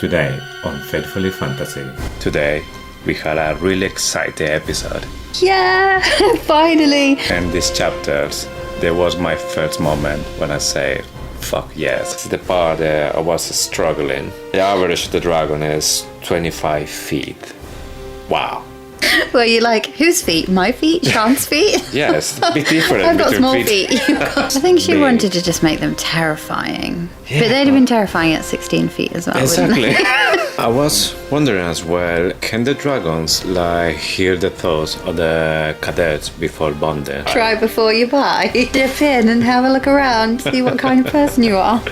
Today on Faithfully Fantasy. Today we had a really exciting episode. Yeah, finally! And these chapters, there was my first moment when I say, fuck yes. The part I was struggling. The average of the dragon is 25 feet. Wow. Were you like, whose feet? My feet? Sean's feet? Yes, a bit different. I've got small feet. I think she wanted to just make them terrifying. Yeah. But they'd have been terrifying at 16 feet as well, exactly. wouldn't they? I was wondering as well, can the dragons hear the thoughts of the cadets before bonding? Try before you buy. Dip in and have a look around, see what kind of person you are.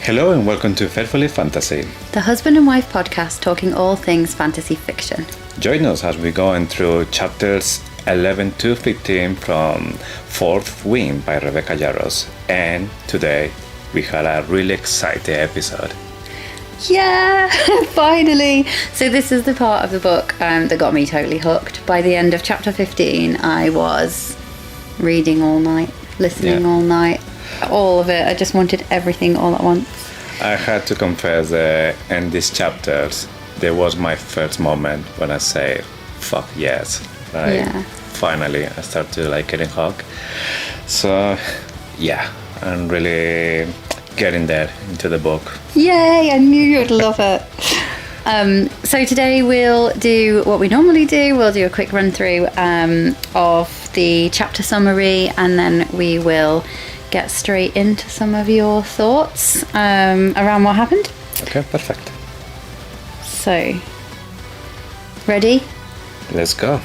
Hello and welcome to Faithfully Fantasy, the husband and wife podcast talking all things fantasy fiction. Join us as we go through chapters 11 to 15 from Fourth Wing by Rebecca Yarros. And today we had a really exciting episode. Yeah, finally! So this is the part of the book that got me totally hooked. By the end of chapter 15, I was reading all night, listening all night. All of it. I just wanted everything all at once. I had to confess in these chapters, there was my first moment when I say, fuck yes. Finally, I started to getting hooked. So, yeah, I'm really getting there into the book. Yay, I knew you'd love it. So today we'll do what we normally do. We'll do a quick run through of the chapter summary, and then we will get straight into some of your thoughts around what happened. Okay, perfect. So, ready? Let's go.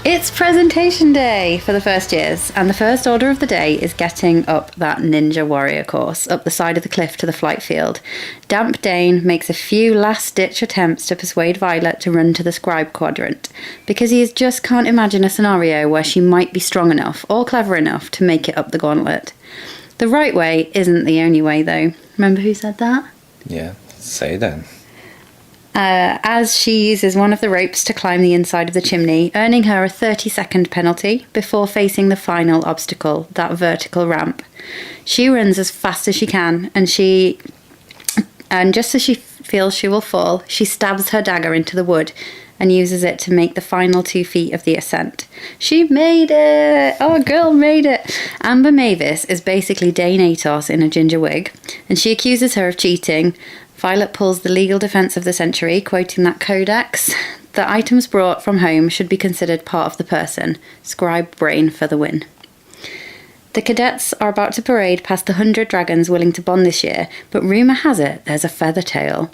It's presentation day for the first years, and the first order of the day is getting up that ninja warrior course up the side of the cliff to the flight field. Damp Dane makes a few last-ditch attempts to persuade Violet to run to the scribe quadrant, because he just can't imagine a scenario where she might be strong enough or clever enough to make it up the gauntlet. The right way isn't the only way, though. Remember who said that? Yeah, say that. As she uses one of the ropes to climb the inside of the chimney, earning her a 30-second penalty before facing the final obstacle, that vertical ramp. She runs as fast as she can, and just as she feels she will fall, she stabs her dagger into the wood and uses it to make the final 2 feet of the ascent. She made it! Oh, girl made it! Amber Mavis is basically Dane Atos in a ginger wig, and she accuses her of cheating. Violet pulls the legal defence of the century, quoting that codex. The items brought from home should be considered part of the person. Scribe brain for the win. The cadets are about to parade past the 100 dragons willing to bond this year, but rumour has it there's a feather tail.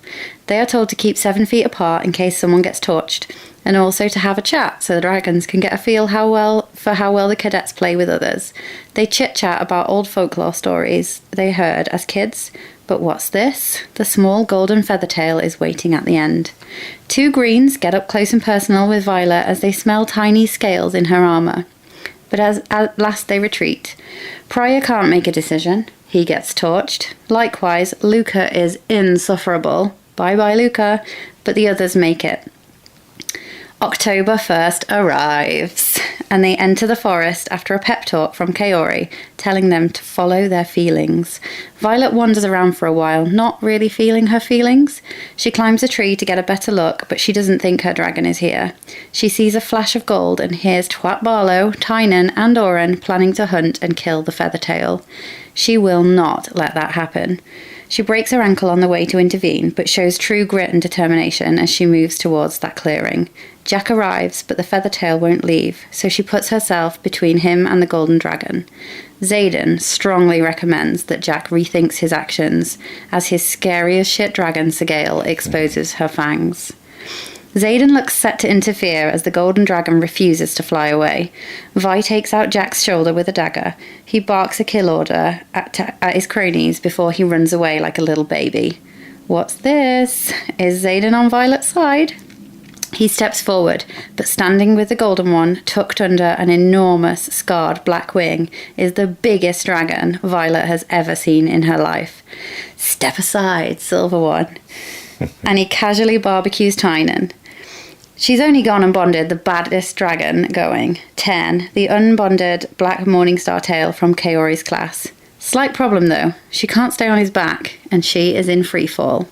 They are told to keep 7 feet apart in case someone gets torched, and also to have a chat so the dragons can get a feel how well the cadets play with others. They chit-chat about old folklore stories they heard as kids. But what's this? The small golden feather tail is waiting at the end. 2 greens get up close and personal with Violet as they smell tiny scales in her armour. But at last they retreat. Pryor can't make a decision. He gets torched. Likewise, Luca is insufferable. Bye-bye, Luca. But the others make it. October 1st arrives, and they enter the forest after a pep talk from Kaori, telling them to follow their feelings. Violet wanders around for a while, not really feeling her feelings. She climbs a tree to get a better look, but she doesn't think her dragon is here. She sees a flash of gold and hears Twat Barlow, Tynan, and Oren planning to hunt and kill the Feathertail. She will not let that happen. She breaks her ankle on the way to intervene, but shows true grit and determination as she moves towards that clearing. Jack arrives, but the Feathertail won't leave, so she puts herself between him and the Golden Dragon. Xaden strongly recommends that Jack rethinks his actions, as his scary as shit dragon Segale exposes her fangs. Xaden looks set to interfere as the Golden Dragon refuses to fly away. Vi takes out Jack's shoulder with a dagger. He barks a kill order at his cronies before he runs away like a little baby. What's this? Is Xaden on Violet's side? He steps forward, but standing with the golden one, tucked under an enormous scarred black wing, is the biggest dragon Violet has ever seen in her life. Step aside, Silver One. And he casually barbecues Tynan. She's only gone and bonded the baddest dragon going, Tern, the unbonded black Morningstar tail from Kaori's class. Slight problem though, she can't stay on his back, and she is in free fall.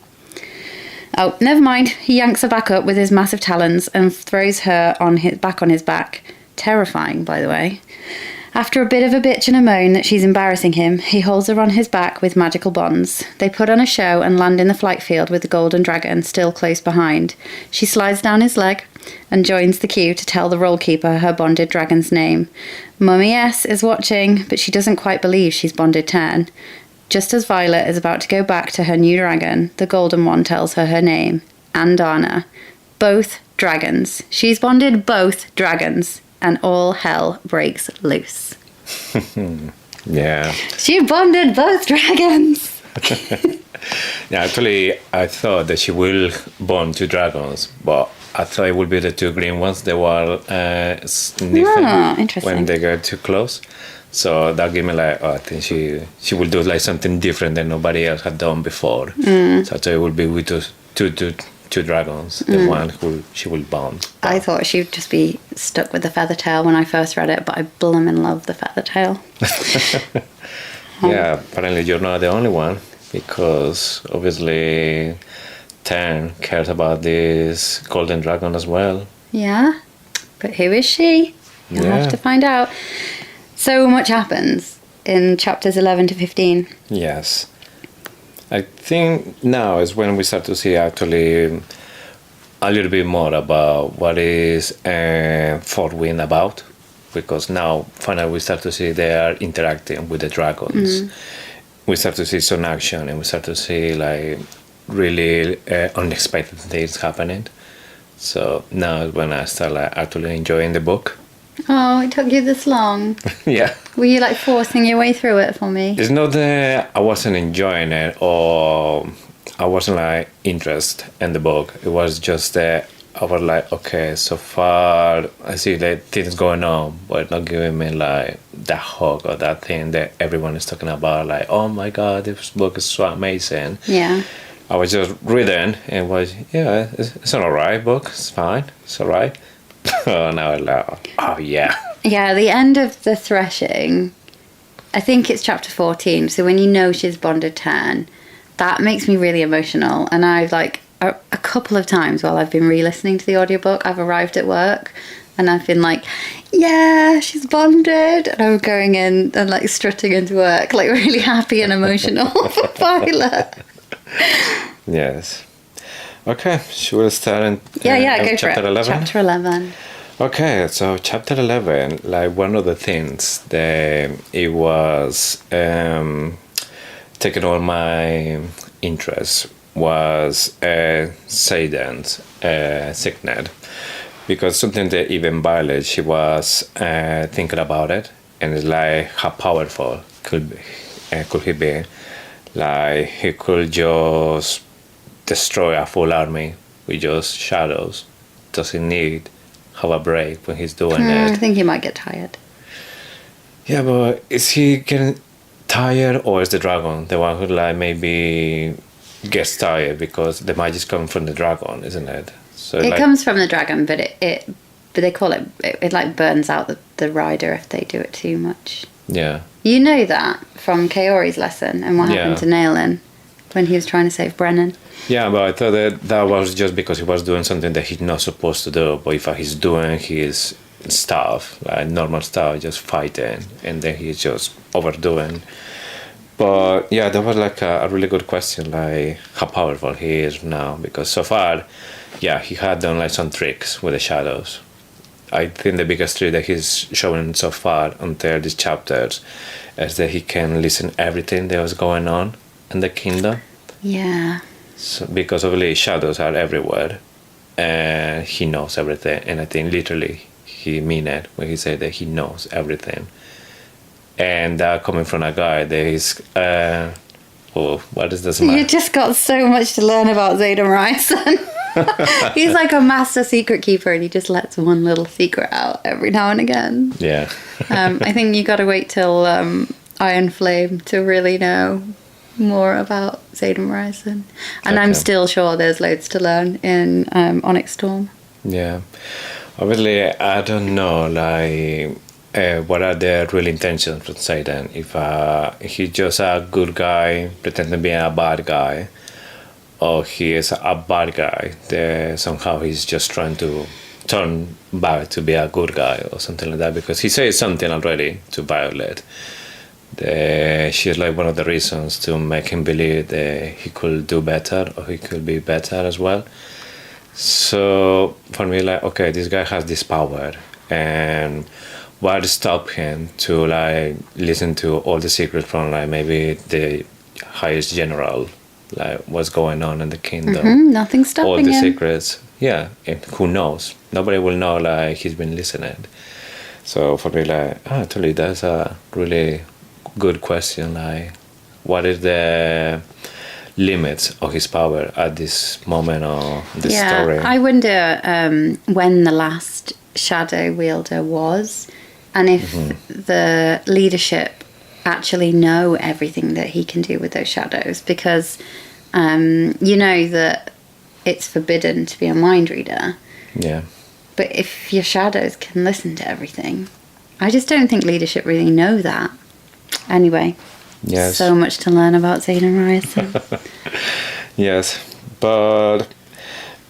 Oh, never mind. He yanks her back up with his massive talons and throws her on his back. Terrifying, by the way. After a bit of a bitch and a moan that she's embarrassing him, he holds her on his back with magical bonds. They put on a show and land in the flight field with the golden dragon still close behind. She slides down his leg and joins the queue to tell the roll keeper her bonded dragon's name. Mummy S is watching, but she doesn't quite believe she's bonded Tern. Just as Violet is about to go back to her new dragon, the golden one tells her name, Andana. Both dragons. She's bonded both dragons, and all hell breaks loose. Yeah. She bonded both dragons! Yeah, actually, I thought that she will bond two dragons, but I thought it would be the two green ones. They were sniffing when they get too close. So that gave me like, I think she will do like something different than nobody else had done before. So I thought it would be with two dragons, the one who she will bond. I thought she would just be stuck with the feather tail when I first read it, but I bloomin' love the feather tail. Yeah, apparently you're not the only one, because obviously Tern cares about this golden dragon as well. Yeah, but who is she? You'll have to find out. So much happens in chapters 11 to 15. Yes. I think now is when we start to see actually a little bit more about what is Fort Wind about, because now finally we start to see they are interacting with the dragons. We start to see some action, and we start to see like really unexpected things happening. So now is when I start like actually enjoying the book. Oh, it took you this long. Yeah. Were you like forcing your way through it for me? It's not that I wasn't enjoying it or I wasn't like interested in the book. It was just that I was like, okay, so far I see like things going on, but not giving me like that hug or that thing that everyone is talking about. Like, oh my God, this book is so amazing. Yeah. I was just reading and it was, yeah, it's an alright book. It's fine. It's alright. Oh, now I like, oh yeah. Yeah, the end of the threshing, I think it's chapter 14. So when you know she's bonded Tern, that makes me really emotional. And I've like a couple of times while I've been re-listening to the audiobook, I've arrived at work and I've been like, yeah, she's bonded. And I'm going in and like strutting into work, like really happy and emotional for Violet. Yes. Okay, should we start in go chapter for it. 11? Chapter 11. Okay, so chapter 11, like one of the things that it was taking all my interest was Seiden's signet, because something that even Violet, she was thinking about it, and it's like how powerful could he be? Like he could just destroy a full army with just shadows. Doesn't need have a break when he's doing it. I think he might get tired. Yeah, but is he getting tired, or is the dragon the one who like maybe gets tired because the magic's coming from the dragon, isn't it? So it comes from the dragon, but but they call it like burns out the rider if they do it too much. Yeah. You know that from Kaori's lesson and what happened to Naelin when he was trying to save Brennan. Yeah, but I thought that was just because he was doing something that he's not supposed to do. But if he's doing his stuff, like normal stuff, just fighting, and then he's just overdoing. But yeah, that was like a really good question, like how powerful he is now. Because so far, yeah, he had done like some tricks with the shadows. I think the biggest trick that he's showing so far until these chapters is that he can listen everything that was going on in the kingdom. Yeah. So, because obviously shadows are everywhere, and he knows everything. And I think literally he mean it when he said that he knows everything. And that coming from a guy that is, what is this man? You just got so much to learn about Zayden Ryerson. He's like a master secret keeper, and he just lets one little secret out every now and again. Yeah. I think you got to wait till Iron Flame to really know more about Zayden Ryerson. And I'm still sure there's loads to learn in Onyx Storm. Yeah. Obviously, I don't know, like, what are the real intentions from Zayden. If he's just a good guy pretending to be a bad guy, or he is a bad guy that somehow he's just trying to turn back to be a good guy or something like that, because he says something already to Violet. She's like one of the reasons to make him believe that he could do better or he could be better as well. So for me, like, okay, this guy has this power, and what stopped him to like listen to all the secrets from like maybe the highest general, like what's going on in the kingdom? Nothing stopping all the him. secrets, yeah. And who knows? Nobody will know. Like he's been listening. So for me, like, actually, that's a really good question. Like, what is the limits of his power at this moment of the story? I wonder when the last shadow wielder was, and if the leadership actually know everything that he can do with those shadows, because you know that it's forbidden to be a mind reader. Yeah. But if your shadows can listen to everything, I just don't think leadership really know that. Anyway, Yes. so much to learn about Zayden Ryerson. Yes, but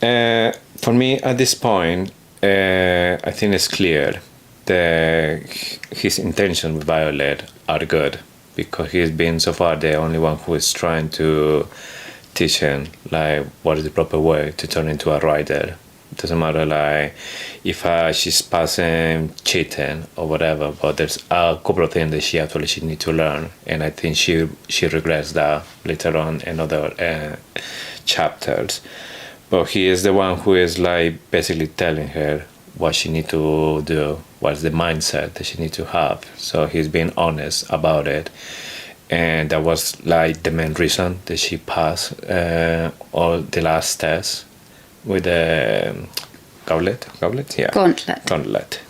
for me at this point, I think it's clear that his intentions with Violet are good, because he's been so far the only one who is trying to teach him like what is the proper way to turn into a rider. It doesn't matter like if she's passing cheating or whatever, but there's a couple of things that she needs to learn, and I think she regrets that later on in other chapters. But he is the one who is like basically telling her what she needs to do, what's the mindset that she needs to have. So he's being honest about it, and that was like the main reason that she passed all the last tests with the gauntlet, yeah, gauntlet.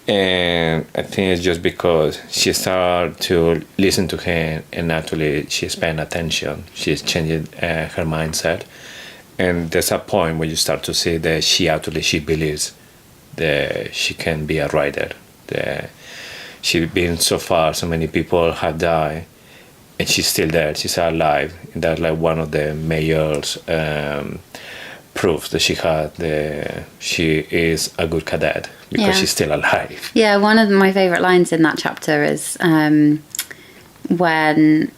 And I think it's just because she started to listen to him, and actually she's paying attention. She's changing her mindset, and there's a point where you start to see that she believes that she can be a rider. That she's been so far, so many people have died, and she's still there. She's alive. And that's like one of the major proofs that she had that she is a good cadet, because she's still alive. Yeah, one of my favourite lines in that chapter is when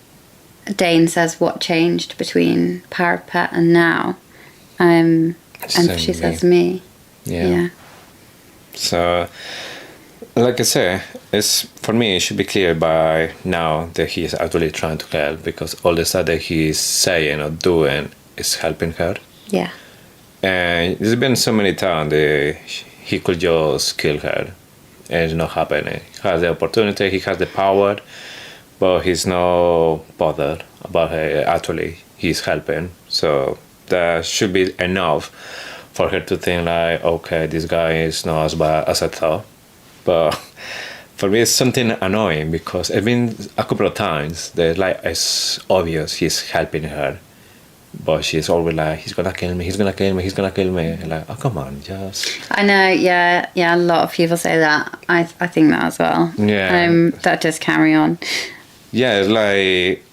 Dane says what changed between Parapet and now, and she says me. Yeah. So, like I say, it's for me it should be clear by now that he is actually trying to help, because all the stuff that he's saying or doing is helping her. Yeah. And there's been so many times that he could just kill her, and it's not happening. He has the opportunity, he has the power, but he's not bothered about her. Actually, he's helping. So that should be enough for her to think like, okay, this guy is not as bad as I thought. But for me, it's something annoying, because it's been a couple of times that like it's obvious he's helping her, but she's always like, he's gonna kill me, he's gonna kill me, he's gonna kill me. And like, oh, come on, just... I know, yeah, a lot of people say that. I think that as well. Yeah. That does carry on. Yeah, it's like,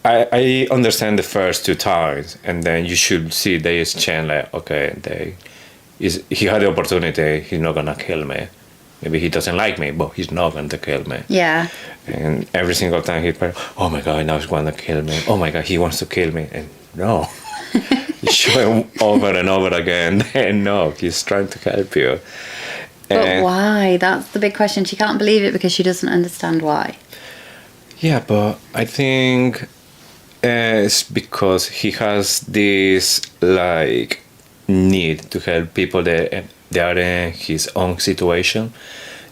I understand the first two times, and then you should see they exchange like, okay, he had the opportunity, he's not gonna kill me. Maybe he doesn't like me, but he's not going to kill me. Yeah. And every single time he's like, oh my God, now he's going to kill me. Oh my God, he wants to kill me. And no. You show him over and over again. And no, he's trying to help you. But why? That's the big question. She can't believe it because she doesn't understand why. Yeah, but I think it's because he has this, like, need to help people that they are in his own situation,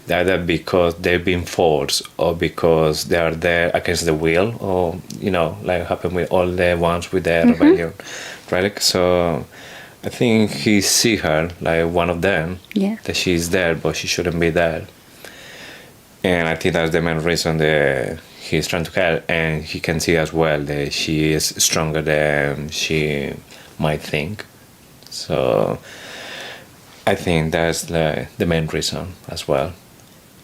either because they've been forced or because they are there against the will, or like happened with all the ones with the rebellion, right? So I think he see her like one of them. Yeah. That she's there, but she shouldn't be there. And I think that's the main reason that he's trying to help. And he can see as well that she is stronger than she might think. So I think that's the main reason as well.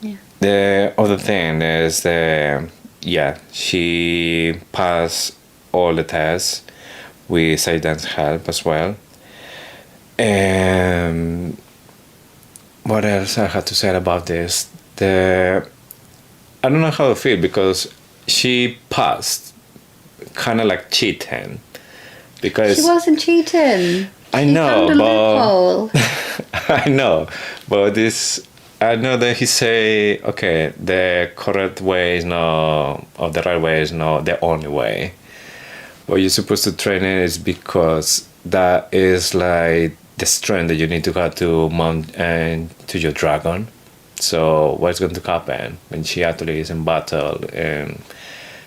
Yeah. The other thing is that, she passed all the tests with Satan's help as well. And what else I had to say about this? I don't know how to feel, because she passed kind of like cheating. Because She wasn't cheating. I She know, found a loophole. I know, but I know that he say, okay, the correct way is not, or the right way is not the only way. What you're supposed to train it is because that is like the strength that you need to have to mount and to your dragon. So what's going to happen when she actually is in battle and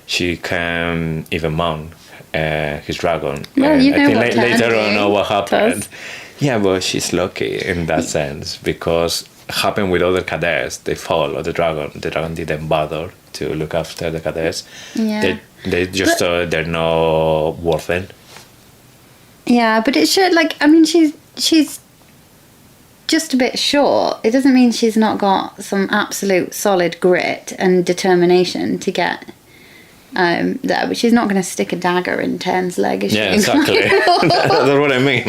she can even mount his dragon? Well, and you know I think what later on know what happened. does. Yeah, but she's lucky in that sense, because happened with other cadets. They fall of the dragon. The dragon didn't bother to look after the cadets. Yeah. They just they're not worth it. Yeah, but it should, like, I mean, she's just a bit short. It doesn't mean she's not got some absolute solid grit and determination to get there, but she's not going to stick a dagger in Ten's leg, is she? Yeah, exactly. That's what I mean.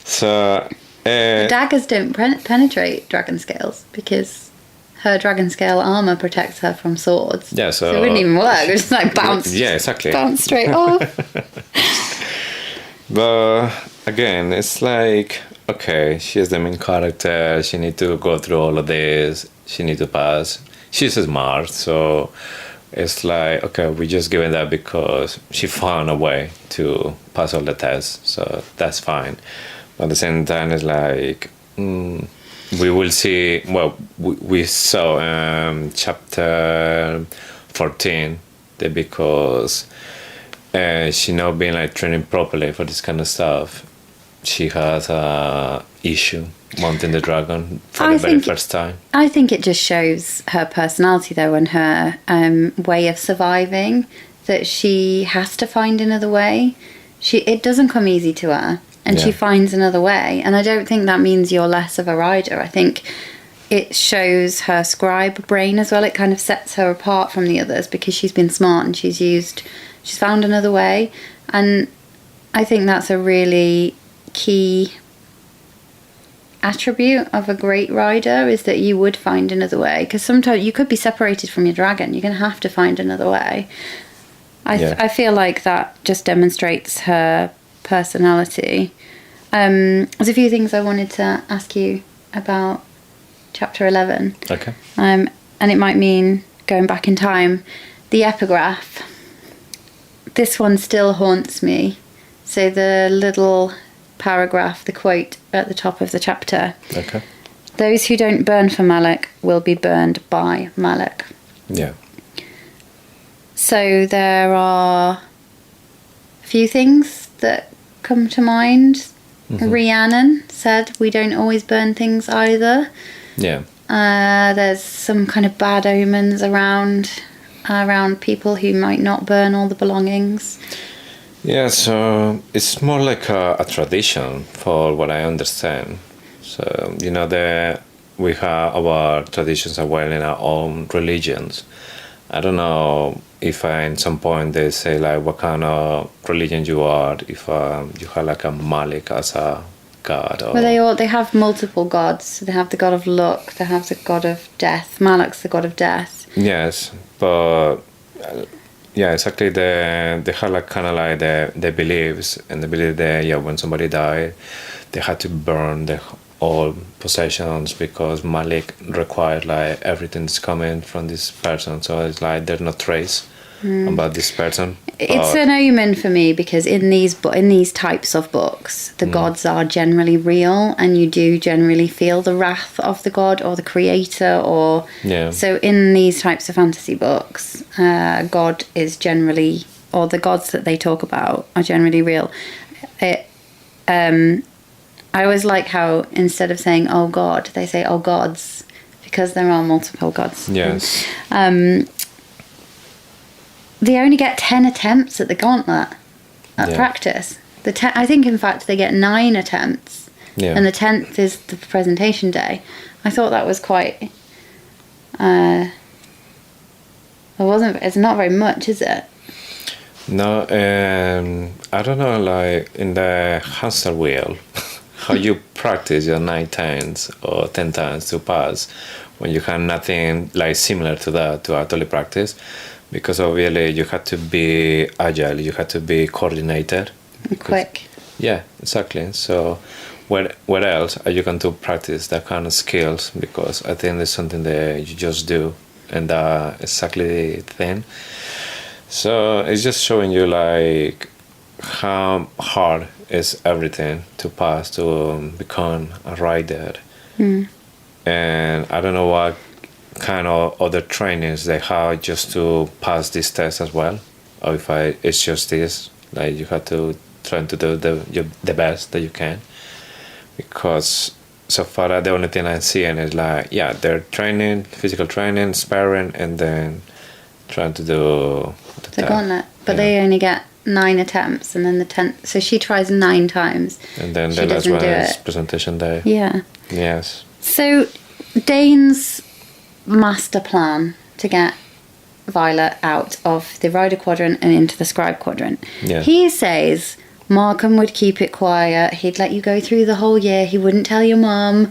So Daggers don't penetrate dragon scales because her dragon scale armor protects her from swords. Yeah, so it wouldn't even work. It just like bounce. Yeah, exactly. Bounce straight off. But again, it's like, okay, she's the main character. She need to go through all of this. She need to pass. She's smart, so it's like, okay, we just give it that because she found a way to pass all the tests, so that's fine. But at the same time, it's like, we will see. Well, we saw chapter 14 that because she not been like training properly for this kind of stuff, she has a issue mounting the dragon for the very first time. I think it just shows her personality though, and her way of surviving, that she has to find another way. It doesn't come easy to her, and she finds another way. And I don't think that means you're less of a rider. I think it shows her scribe brain as well. It kind of sets her apart from the others because she's been smart and she's found another way. And I think that's a really key attribute of a great rider, is that you would find another way, because sometimes you could be separated from your dragon. You're going to have to find another way. I feel like that just demonstrates her personality. There's a few things I wanted to ask you about chapter 11. Okay. And it might mean going back in time. The epigraph. This one still haunts me. So the little paragraph, the quote at the top of the chapter. Okay. Those who don't burn for Malak will be burned by Malak. Yeah. So there are a few things that come to mind. Rhiannon said we don't always burn things either. Yeah. There's some kind of bad omens around people who might not burn all the belongings. Yeah, so it's more like a tradition, for what I understand. So, we have our traditions as well in our own religions. I don't know if in some point they say like what kind of religion you are, if you have like a Malik as a god. Or... Well, they have multiple gods. They have the god of luck, they have the god of death. Malak's the god of death. Yes, but yeah, exactly. They have like kind of like the beliefs, and they believe that when somebody died, they had to burn all possessions because Malik required like everything that's coming from this person. So it's like there's no trace about this person. It's an omen for me because in these types of books, the gods are generally real, and you do generally feel the wrath of the god or the creator. So in these types of fantasy books, God is generally, or the gods that they talk about are generally real. I always like how instead of saying "oh God," they say "oh gods," because there are multiple gods. Yes. They only get 10 attempts at the gauntlet at practice. I think, in fact, they get 9 attempts, and the 10th is the presentation day. I thought that was quite. It's not very much, is it? No, I don't know, like in the hamster wheel, how you practice your 9 times or 10 times to pass when you have nothing like similar to that to actually practice, because obviously you have to be agile, you have to be coordinated. Quick. Yeah, exactly. So where else are you going to practice that kind of skills? Because I think it's something that you just do, and that's exactly the thing. So it's just showing you like how hard is everything to pass to become a rider. And I don't know what kind of other trainings they have just to pass this test as well, or if it's just this, like you have to try to do the best that you can, because so far the only thing I'm seeing is like they're training, physical training, sparring, and then trying to do the gauntlet, but they only get 9 attempts, and then the 10th. So she tries 9 times, and then the last one is presentation day. Yeah. Yes. So Dane's master plan to get Violet out of the rider quadrant and into the scribe quadrant. Yeah. He says Markham would keep it quiet. He'd let you go through the whole year. He wouldn't tell your mum,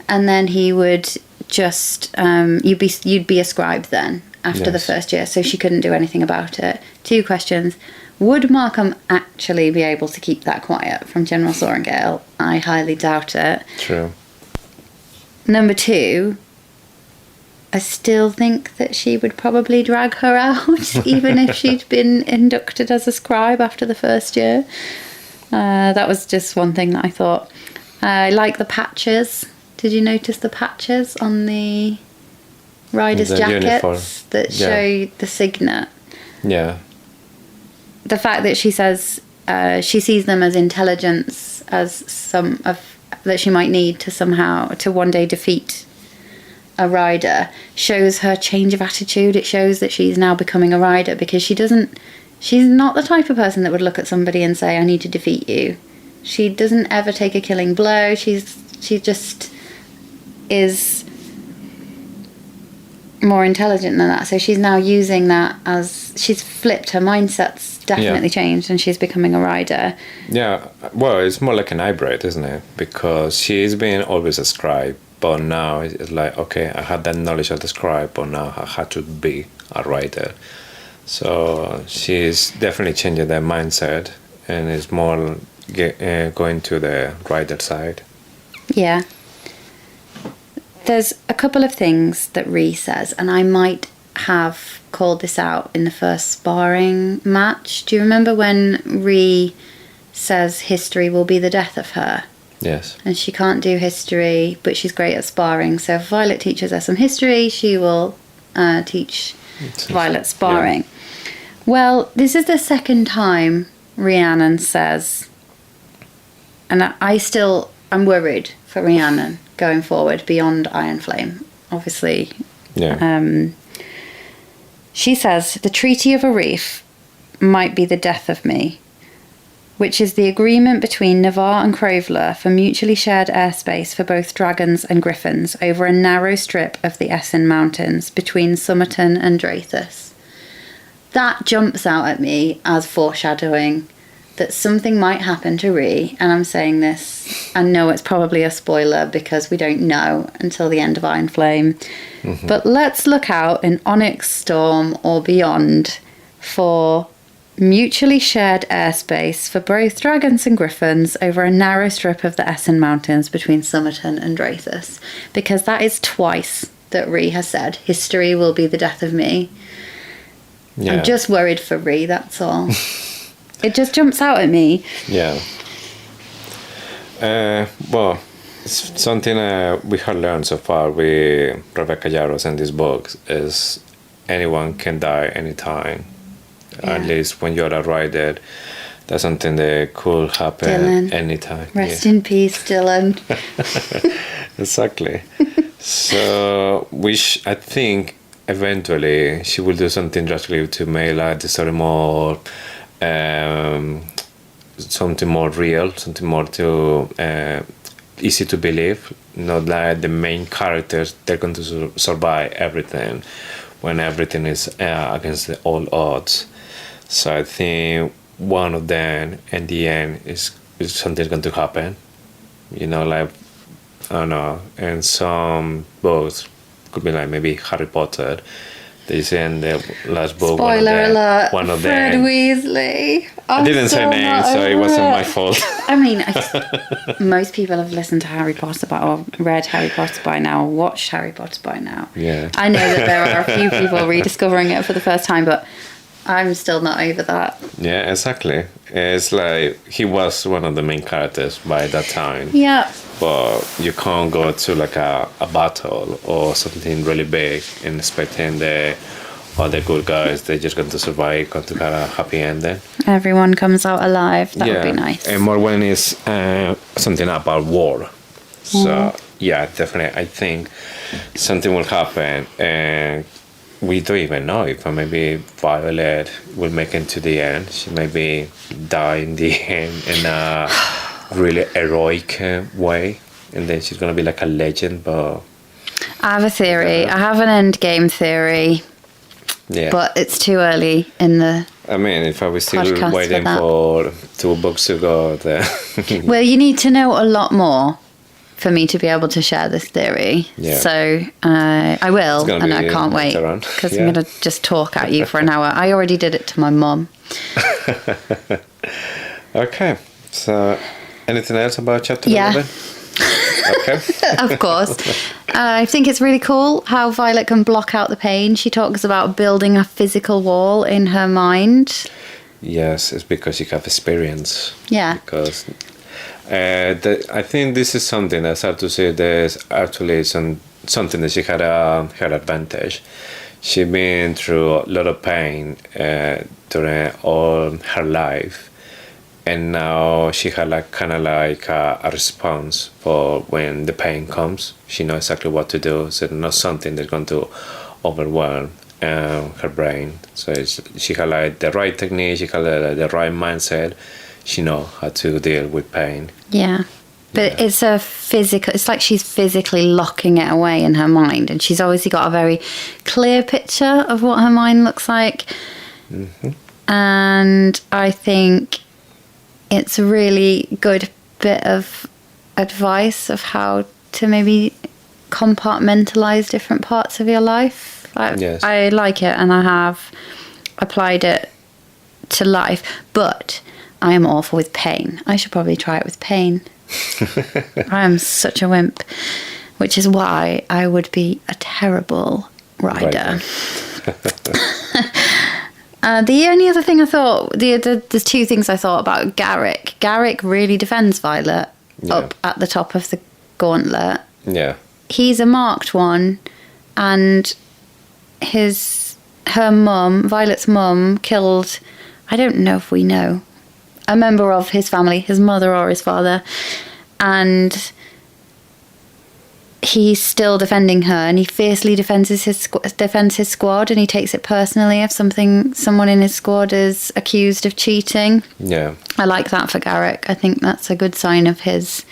and then he would just you'd be a scribe then after the first year, so she couldn't do anything about it. 2 questions. Would Markham actually be able to keep that quiet from General Sorengale? I highly doubt it. True. Number 2, I still think that she would probably drag her out, even if she'd been inducted as a scribe after the first year. That was just one thing that I thought. I like the patches. Did you notice the patches on the riders' jackets uniform that show the signet? Yeah. The fact that she says she sees them as intelligence, as some of that she might need to one day defeat a rider, shows her change of attitude. It shows that she's now becoming a rider, because she's not the type of person that would look at somebody and say, I need to defeat you. She doesn't ever take a killing blow. She just is more intelligent than that. So she's now using that as she's flipped. Her mindset's definitely changed, and she's becoming a rider. Yeah, well, it's more like an hybrid, isn't it? Because she's been always a scribe, but now it's like, okay, I had that knowledge of the scribe, but now I had to be a rider. So she's definitely changing their mindset, and is more going to the rider side. Yeah. There's a couple of things that Rhee says, and I might have called this out in the first sparring match. Do you remember when Rhee says history will be the death of her? Yes. And she can't do history, but she's great at sparring. So if Violet teaches her some history, she will teach Violet sparring. Yeah. Well, this is the second time Rhiannon says, and I'm worried for Rhiannon going forward beyond Iron Flame, obviously. Yeah. She says, the Treaty of Arif might be the death of me, which is the agreement between Navarre and Crovler for mutually shared airspace for both dragons and griffins over a narrow strip of the Essen Mountains between Somerton and Drathus. That jumps out at me as foreshadowing that something might happen to Rhee, and I'm saying this, I know it's probably a spoiler because we don't know until the end of Iron Flame, but let's look out in Onyx Storm or beyond for mutually shared airspace for both dragons and griffins over a narrow strip of the Essen Mountains between Somerton and Drathus, because that is twice that Rhee has said, history will be the death of me. Yeah. I'm just worried for Rhee, that's all. It just jumps out at me. Yeah. Well, something we have learned so far with Rebecca Yarros in this book is anyone can die anytime. Yeah. At least when you're a rider, that's something that could happen Dylan. anytime. Rest in peace, Dylan. Exactly. So, I think eventually she will do something drastically to make like the story more, something more real, something more easy to believe. Not like the main characters, they're going to survive everything when everything is against all odds. So I think one of them in the end is something going to happen. Like, I don't know, and some books could be like maybe Harry Potter. They say in the last book. Spoiler alert. One of Fred them. Weasley. I didn't say names, so it wasn't my fault. I mean, most people have listened to Harry Potter or read Harry Potter by now, or watched Harry Potter by now. Yeah. I know that there are a few people rediscovering it for the first time, but I'm still not over that. Yeah, exactly. It's like he was one of the main characters by that time. Yeah. But you can't go to like a battle or something really big and expecting all the good guys, they're just going to survive, going to have a happy ending. Everyone comes out alive. That would be nice. And more when it's something about war. So, yeah, definitely. I think something will happen. And we don't even know if maybe Violet will make it to the end. She maybe die in the end in a really heroic way. And then she's going to be like a legend. But I have a theory. I have an end game theory. Yeah. But it's too early in the I mean, if I was still podcast waiting for 2 books to go, then... Well, you need to know a lot more for me to be able to share this theory. Yeah. So I will, and I can't wait, because I'm going to just talk at you for an hour. I already did it to my mum. Okay. So, anything else about chapter 11? Okay. Of course. I think it's really cool how Violet can block out the pain. She talks about building a physical wall in her mind. Yes, it's because you have experience. Yeah. Because I think this is something that's hard to say. There's actually something that she had her advantage. She's been through a lot of pain during all her life. And now she had like kind of like a response for when the pain comes. She knows exactly what to do. So not something that's going to overwhelm her brain. So she had like the right technique. She had the right mindset. She knows how to deal with pain. Yeah. But it's a physical, it's like she's physically locking it away in her mind. And she's obviously got a very clear picture of what her mind looks like. Mm-hmm. And I think it's a really good bit of advice of how to maybe compartmentalize different parts of your life. Yes. I like it, and I have applied it to life, but I am awful with pain. I should probably try it with pain. I am such a wimp, which is why I would be a terrible rider. The only other thing I thought, the 2 things I thought about Garrick. Garrick really defends Violet up at the top of the gauntlet. Yeah. He's a marked one, and her mum, Violet's mum, killed, I don't know if we know, a member of his family, his mother or his father, and he's still defending her, and he fiercely defends his squad, and he takes it personally if someone in his squad is accused of cheating. Yeah, I like that for Garrick. I think that's a good sign of his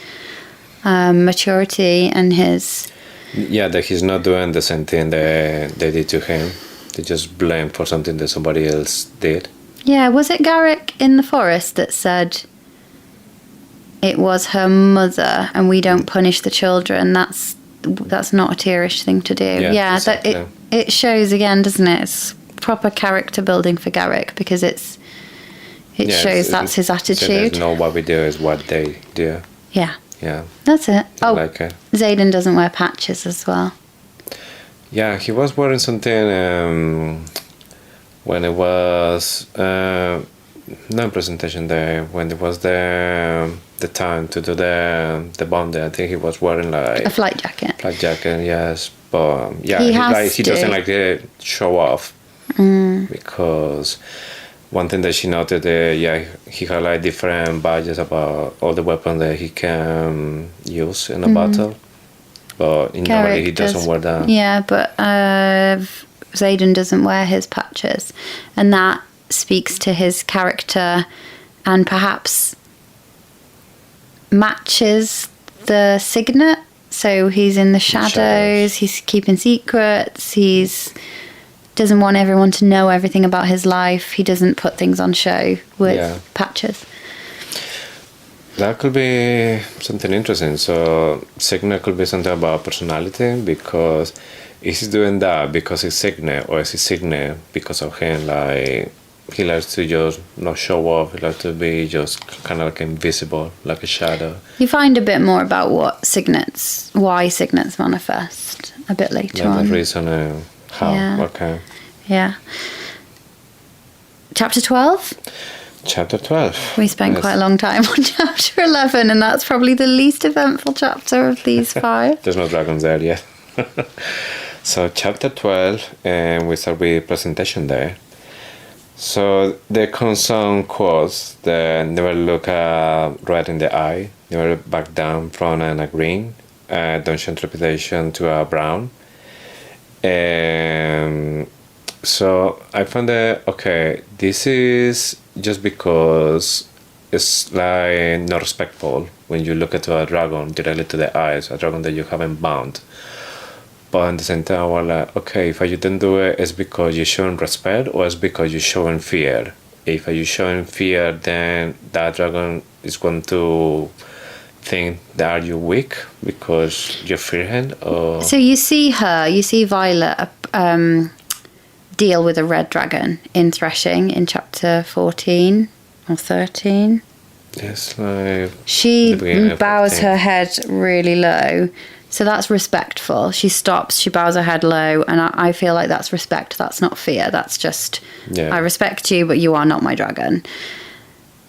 maturity and his... Yeah, that he's not doing the same thing they did to him. They just blame for something that somebody else did. Yeah, was it Garrick in the forest that said it was her mother and we don't punish the children? That's not a Tyrish thing to do. Yeah, exactly. It shows again, doesn't it? It's proper character building for Garrick, because it shows that's his attitude. So what we do is what they do. Yeah. Yeah. That's it. I like it. Zayden doesn't wear patches as well. Yeah, he was wearing something when it was no presentation day, when it was the time to do the bonding. I think he was wearing like a flight jacket. Flight jacket, yes. But yeah, he doesn't like to show off because one thing that she noted, he had like different badges about all the weapons that he can use in a battle. But normally he doesn't wear that. Yeah, but Xaden doesn't wear his patches. And that speaks to his character and perhaps matches the signet. So he's in the shadows. He's keeping secrets, doesn't want everyone to know everything about his life. He doesn't put things on show with patches. That could be something interesting. So signet could be something about personality, because is he doing that because he's signet, or is he signet because of him? Like, he likes to just not show off. He likes to be just kind of like invisible, like a shadow. You find a bit more about why signets manifest a bit later on. The reason how. Yeah. Okay. Yeah. Chapter 12? Chapter 12. We spent quite a long time on chapter 11, and that's probably the least eventful chapter of these 5. There's no dragons there yet. So chapter 12, and we start with presentation there. So there comes some quotes that never look red in the eye, never back down from a green, don't change reputation to a brown. So I found that, okay, this is just because it's like not respectful when you look at a dragon directly to the eyes, a dragon that you haven't bound. But at the same time, we're like, okay, if you don't do it, it's because you're showing respect, or it's because you're showing fear. If you're showing fear, then that dragon is going to think that you're weak because you fear him. Or... So you see Violet deal with a red dragon in Threshing in chapter 14 or 13. Yes, like... She bows her head really low. So that's respectful. She stops, she bows her head low, and I feel like that's respect. That's not fear. That's just, I respect you, but you are not my dragon.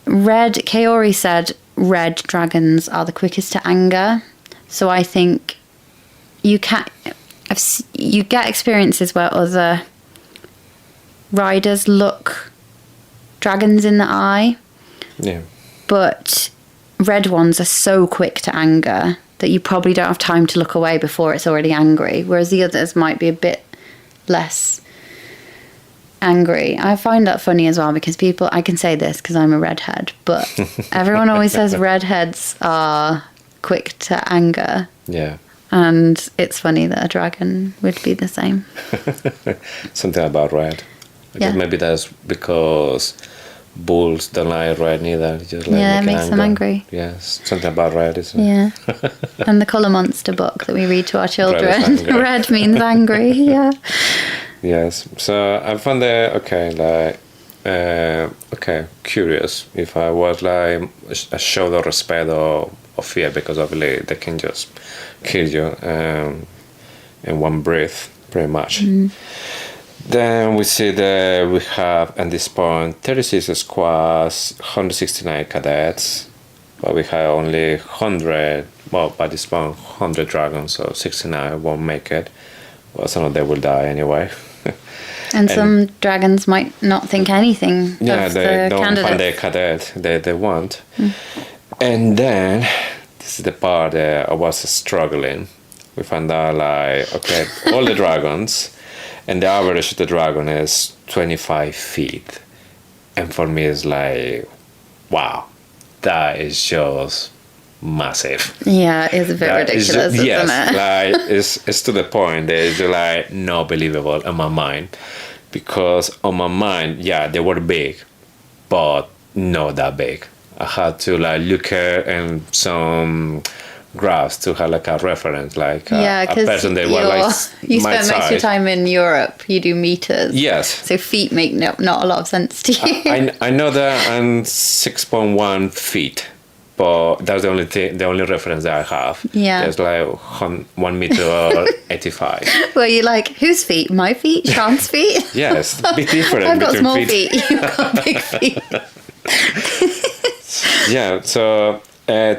Kaori said red dragons are the quickest to anger. So I think you get experiences where other riders look dragons in the eye. Yeah. But red ones are so quick to anger that you probably don't have time to look away before it's already angry, whereas the others might be a bit less angry. I find that funny as well, because I can say this because I'm a redhead, but everyone always says redheads are quick to anger. Yeah. And it's funny that a dragon would be the same. Something about red. Maybe that's because bulls don't like red neither. Just like it makes them angry. Yes, something about red, isn't it? Yeah. And the Colour Monster book that we read to our children. Red means angry, yeah. Yes. So I found that, curious. If I was like a show of respect or fear, because obviously they can just kill you in one breath, pretty much. Then we see that we have, at this point, 36 squads, 169 cadets, but we have only 100, well, by this point, 100 dragons, so 69 won't make it. Well, some of them will die anyway. And some dragons might not think anything of the candidates. Yeah, they don't find their cadet they want. And then, this is the part that I was struggling. We found out, like, okay, all the dragons... And the average of the dragon is 25 feet. And for me, it's like, wow, that is just massive. Yeah, it's a bit ridiculous, isn't it? Like, it's to the point that it's like not believable in my mind. Because on my mind, they were big, but not that big. I had to like look at some... graphs to have like a reference, like a person that was like you spend most of your time in Europe, you do meters. Yes. So feet make not a lot of sense to you. I know that I'm 6.1 feet, but that's the only reference that I have. Yeah. There's like 1 meter or 85. Well, you're like, whose feet? My feet? Sean's feet? Yes, a bit different. I've got small feet. You've got big feet. Yeah, so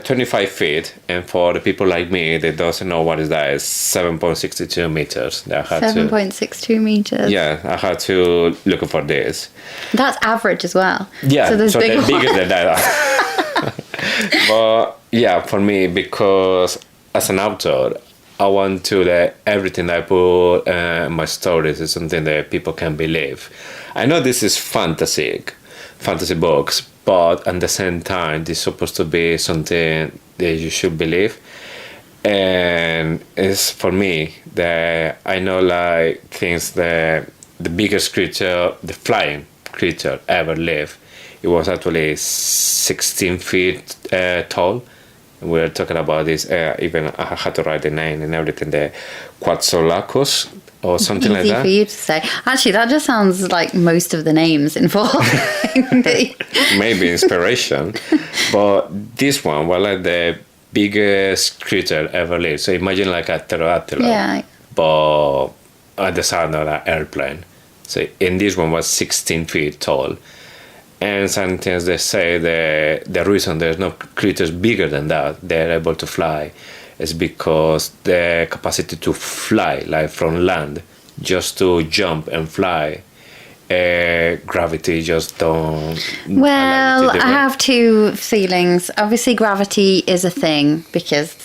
25 feet, and for the people like me that doesn't know what is that, is 7.62 meters. 7.62 meters. Yeah, I had to look for this. That's average as well. Yeah, so there's they're bigger than that. But yeah, for me, because as an author, I want to that everything I put in my stories is something that people can believe. I know this is fantasy books, but at the same time, this is supposed to be something that you should believe. And it's for me that I know like things that the biggest creature, the flying creature ever lived. It was actually 16 feet tall. We're talking about this, even I had to write the name and everything there, Quetzalcoatl or something like that. Easy for you to say. Actually, that just sounds like most of the names involved. Maybe inspiration. But this one was like the biggest creature ever lived. So imagine like a pterodactyl, but at the sound of an airplane. So in this one was 16 feet tall. And sometimes they say the reason there's no creatures bigger than that, they're able to fly, is because the capacity to fly, like from land, just to jump and fly, gravity just don't. Well, I have two feelings. Obviously, gravity is a thing because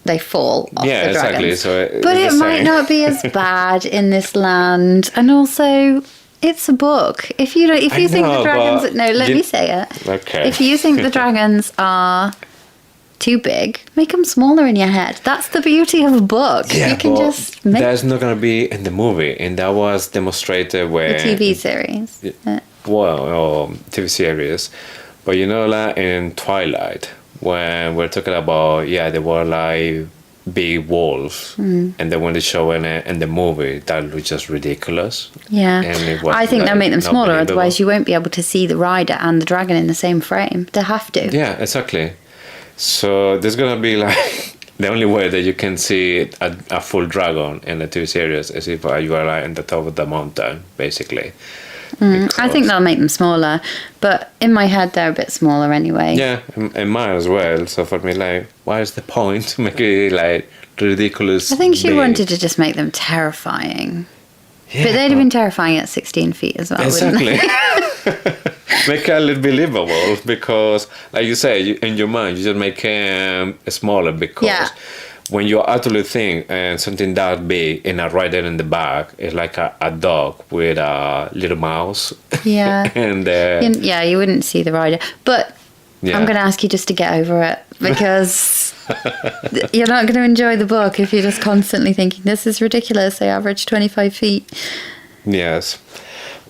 they fall off the dragons. So but it might not be as bad in this land, and also. It's a book. If you think the dragons... No, let me say it. Okay. If you think the dragons are too big, make them smaller in your head. That's the beauty of a book. Yeah, you can just make... That's not going to be in the movie. And that was demonstrated when... The TV series. Well, TV series. But you know, like in Twilight, when we're talking about, they were like big wolves, and then when they show in the movie, that was just ridiculous. Yeah, and I think they'll make them smaller, otherwise you won't be able to see the rider and the dragon in the same frame. They have to. Yeah, exactly. So there's gonna be like the only way that you can see a full dragon in the TV series is if you are like in the top of the mountain, basically. I think they'll make them smaller, but in my head they're a bit smaller anyway. Yeah, and mine as well. So for me, like, what is the point to make it like ridiculous? I think she big? wanted to just make them terrifying. Yeah, but they'd have been terrifying at 16 feet as well, exactly. wouldn't they? Make it a little believable because, like you say, in your mind, you just make them smaller because when you actually think something that big and a rider in the back is like a dog with a little mouse. Yeah. And you wouldn't see the rider. But I'm going to ask you just to get over it because you're not going to enjoy the book if you're just constantly thinking, this is ridiculous. They average 25 feet. Yes.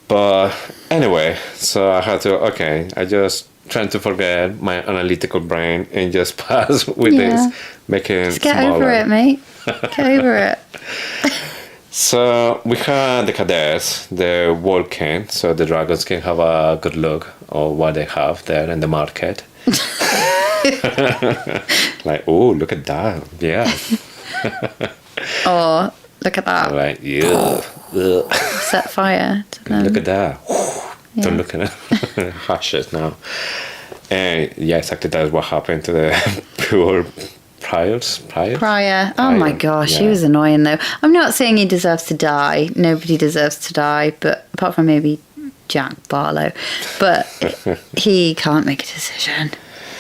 But anyway, so I had to, I just trying to forget my analytical brain and just pass with this, making it just get smaller. over it, mate. Get over it. So we had the cadets, the walking, so the dragons can have a good look of what they have there in the market. Like, oh, look at that. Yeah. Oh, look at that. Like, yeah. Set fire to them. Look at that. Don't look at it. Hush it now. And exactly that's what happened to the poor Prior. Oh my gosh, he was annoying though. I'm not saying he deserves to die. Nobody deserves to die, but apart from maybe Jack Barlow. But he can't make a decision.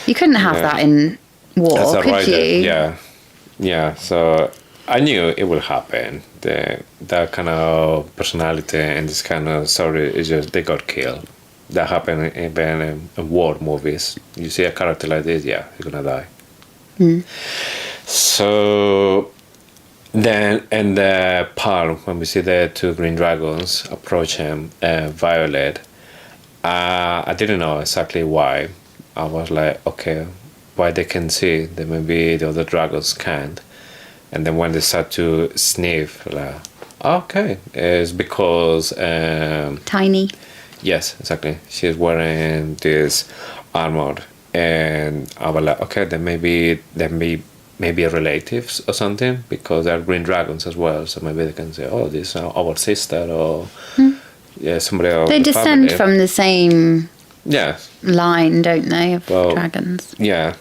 You couldn't have that in war, could you? Yeah. So I knew it will happen. That kind of personality and this kind of story is just they got killed. That happened even in war movies. You see a character like this, he's gonna die. So then in the park, when we see the two green dragons approach him, Violet, I didn't know exactly why. I was like, okay, why they can see that maybe the other dragons can't. And then when they start to sniff, like, okay, it's because Tiny. Yes, exactly. She's wearing this armor, and I was like, okay, then maybe relatives or something, because they're green dragons as well. So maybe they can say, oh, this is our sister, or somebody else. They descend from the same Yeah. line, don't they, of dragons? Yeah.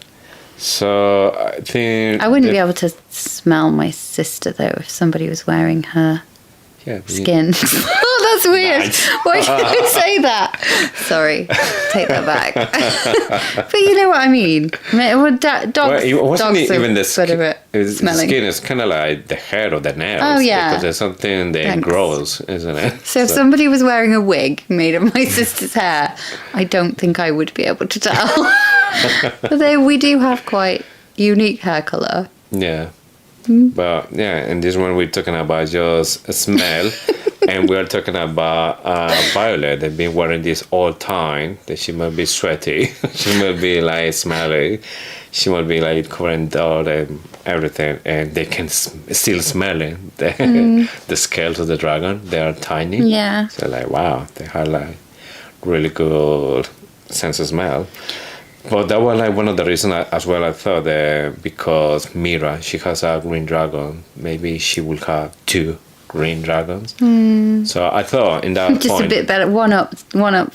So I think I wouldn't be able to smell my sister though if somebody was wearing her skin. Oh, that's weird. Nice. Why did I say that? Sorry, take that back. But you know what I mean. Dogs. It wasn't dogs even the skin. The skin is kind of like the hair or the nails. Oh, yeah. Because there's something that grows, isn't it? So if somebody was wearing a wig made of my sister's hair, I don't think I would be able to tell. But we do have quite unique hair colour. Yeah. But yeah, in this one we're talking about just a smell. And we're talking about Violet. They've been wearing this all time. That she might be sweaty. She might be like smelly. She might be like covering dirt and everything. And they can still smell it. The scales of the dragon, they are tiny. Yeah. So like, wow, they have like really good sense of smell. But that was like one of the reasons as well. I thought that because Mira, she has a green dragon, maybe she will have 2 green dragons. So I thought in that just point, a bit better. One up.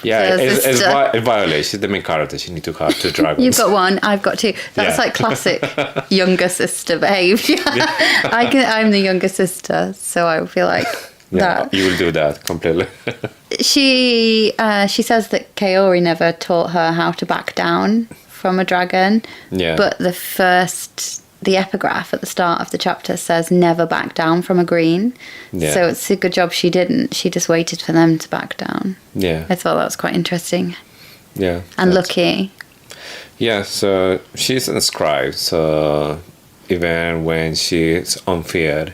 Yeah, it's Violet. She's the main character. She needs to have 2 dragons. You've got 1. I've got 2. That's like classic younger sister behaviour. I'm the younger sister, so I feel like that. You will do that completely. She says that Kaori never taught her how to back down from a dragon. Yeah. But the epigraph at the start of the chapter says never back down from a green. Yeah. So it's a good job she didn't. She just waited for them to back down. Yeah. I thought that was quite interesting. Yeah. And lucky. Yeah, so she's a scribe, so even when she's unfair,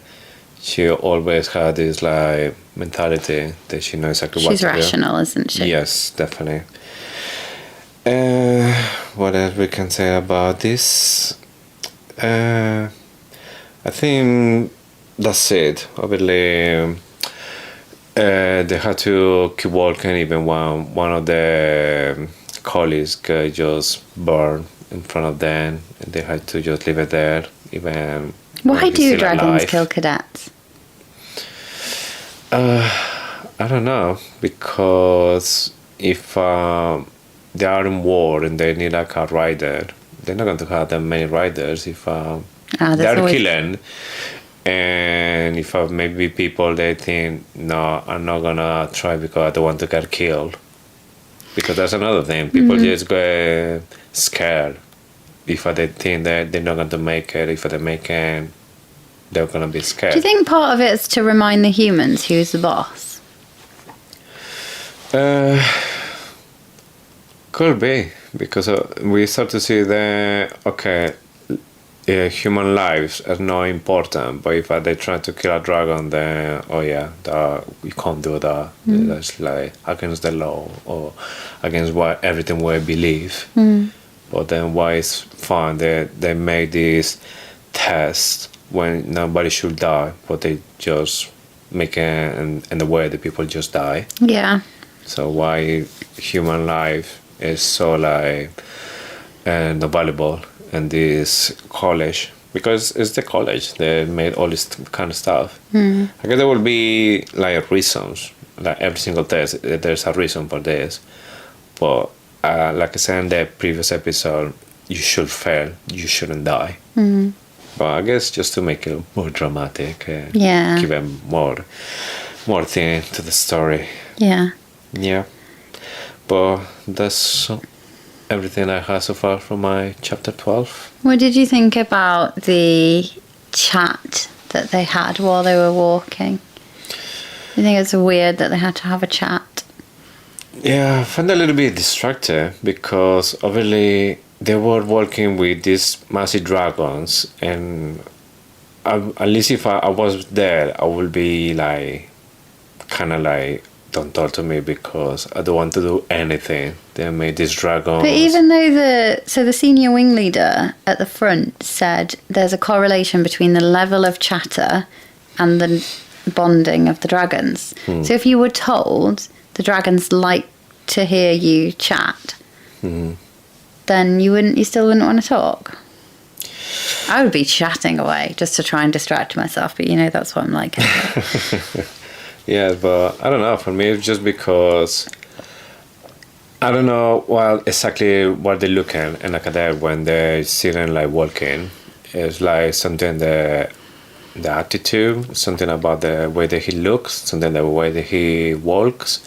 she always had this like mentality that she knows exactly what to do. She's rational, isn't she? Yes, definitely. What else we can say about this? I think that's it. Obviously, they had to keep walking even when one of the colleagues just burned in front of them, and they had to just leave it there. Even why do dragons kill cadets? I don't know, because if they are in war and they need like a rider, they're not going to have that many riders if they're killing. And if maybe people they think, no, I'm not gonna try because I don't want to get killed. Because that's another thing. People just get scared if they think that they're not going to make it. If they make it, they're going to be scared. Do you think part of it is to remind the humans who's the boss? Could be. Because we start to see that, human lives are not important, but if they try to kill a dragon, then we can't do that. That's like against the law or against what everything we believe. But then why is fun that they make this test when nobody should die, but they just make it in the way that people just die? Yeah. So why human life is so like not valuable in this college? Because it's the college that made all this kind of stuff. I guess there will be like reasons, like every single test there's a reason for this. But like I said in the previous episode, you should fail, you shouldn't die. But I guess just to make it more dramatic, give it more thing to the story. Yeah. But that's everything I have so far from my chapter 12. What did you think about the chat that they had while they were walking? You think it's weird that they had to have a chat? Yeah, I found it a little bit distracted because obviously they were walking with these massive dragons, and at least if I was there, I would be like, kind of like, don't talk to me because I don't want to do anything. They made these dragons. But even though the senior wing leader at the front said there's a correlation between the level of chatter and the bonding of the dragons. So if you were told the dragons like to hear you chat, then you still wouldn't want to talk. I would be chatting away just to try and distract myself, but that's what I'm like. Yeah, but I don't know. For me, it's just because I don't know well exactly what they look at in a cadet when they're sitting like walking. It's like something the attitude, something about the way that he looks, something the way that he walks.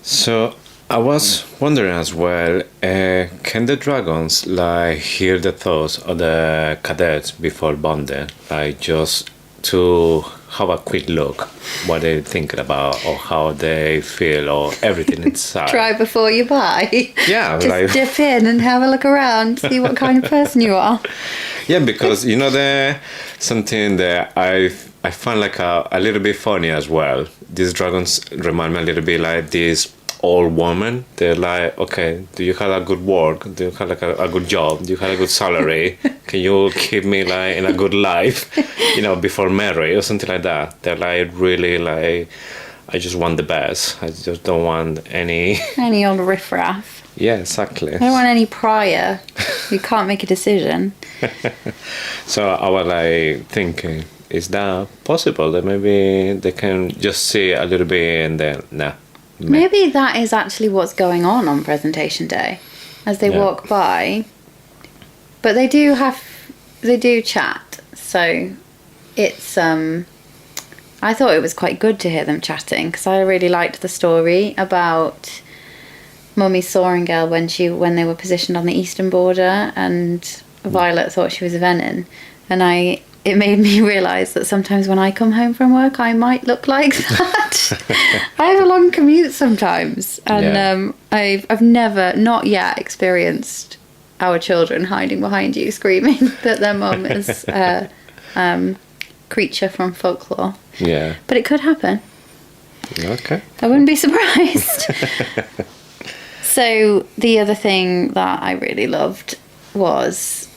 So I was wondering as well, can the dragons like hear the thoughts of the cadets before bonding, like just to have a quick look what they're thinking about or how they feel or everything inside. Try before you buy. Yeah, just like dip in and have a look around, see what kind of person you are. yeah, because you know the something that I find like a little bit funny as well. These dragons remind me a little bit like this old woman. They're like, okay, do you have a good work? Do you have like a good job? Do you have a good salary? Can you keep me like in a good life? You know, before marriage or something like that. They're like really like, I just want the best. I just don't want any old riffraff. Yeah, exactly. I don't want any prior. You can't make a decision. So I was like thinking, is that possible that maybe they can just see a little bit and then nah. Maybe that is actually what's going on presentation day as they walk by. But they do chat. So it's I thought it was quite good to hear them chatting because I really liked the story about Mummy Soaringale when they were positioned on the eastern border and Violet thought she was a Venin. And it made me realise that sometimes when I come home from work, I might look like that. I have a long commute sometimes, and I've never, not yet, experienced our children hiding behind you, screaming that their mum is a creature from folklore. Yeah, but it could happen. Okay, I wouldn't be surprised. So the other thing that I really loved was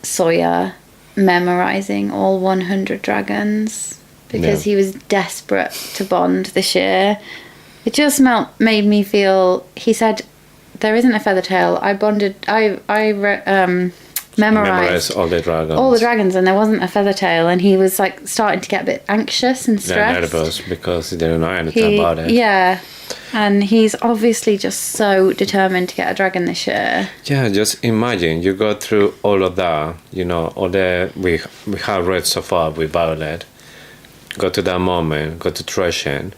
Sawyer memorizing all 100 dragons because he was desperate to bond this year. It just made me feel. He said, "There isn't a feather tail." I memorized all the dragons, and there wasn't a feather tail. And he was like starting to get a bit anxious and stressed. Nervous because he didn't know anything about it. Yeah. And he's obviously just so determined to get a dragon this year. Yeah, just imagine you go through all of that, you know, all the we have read so far with Violet. Go to that moment, go to Threshing,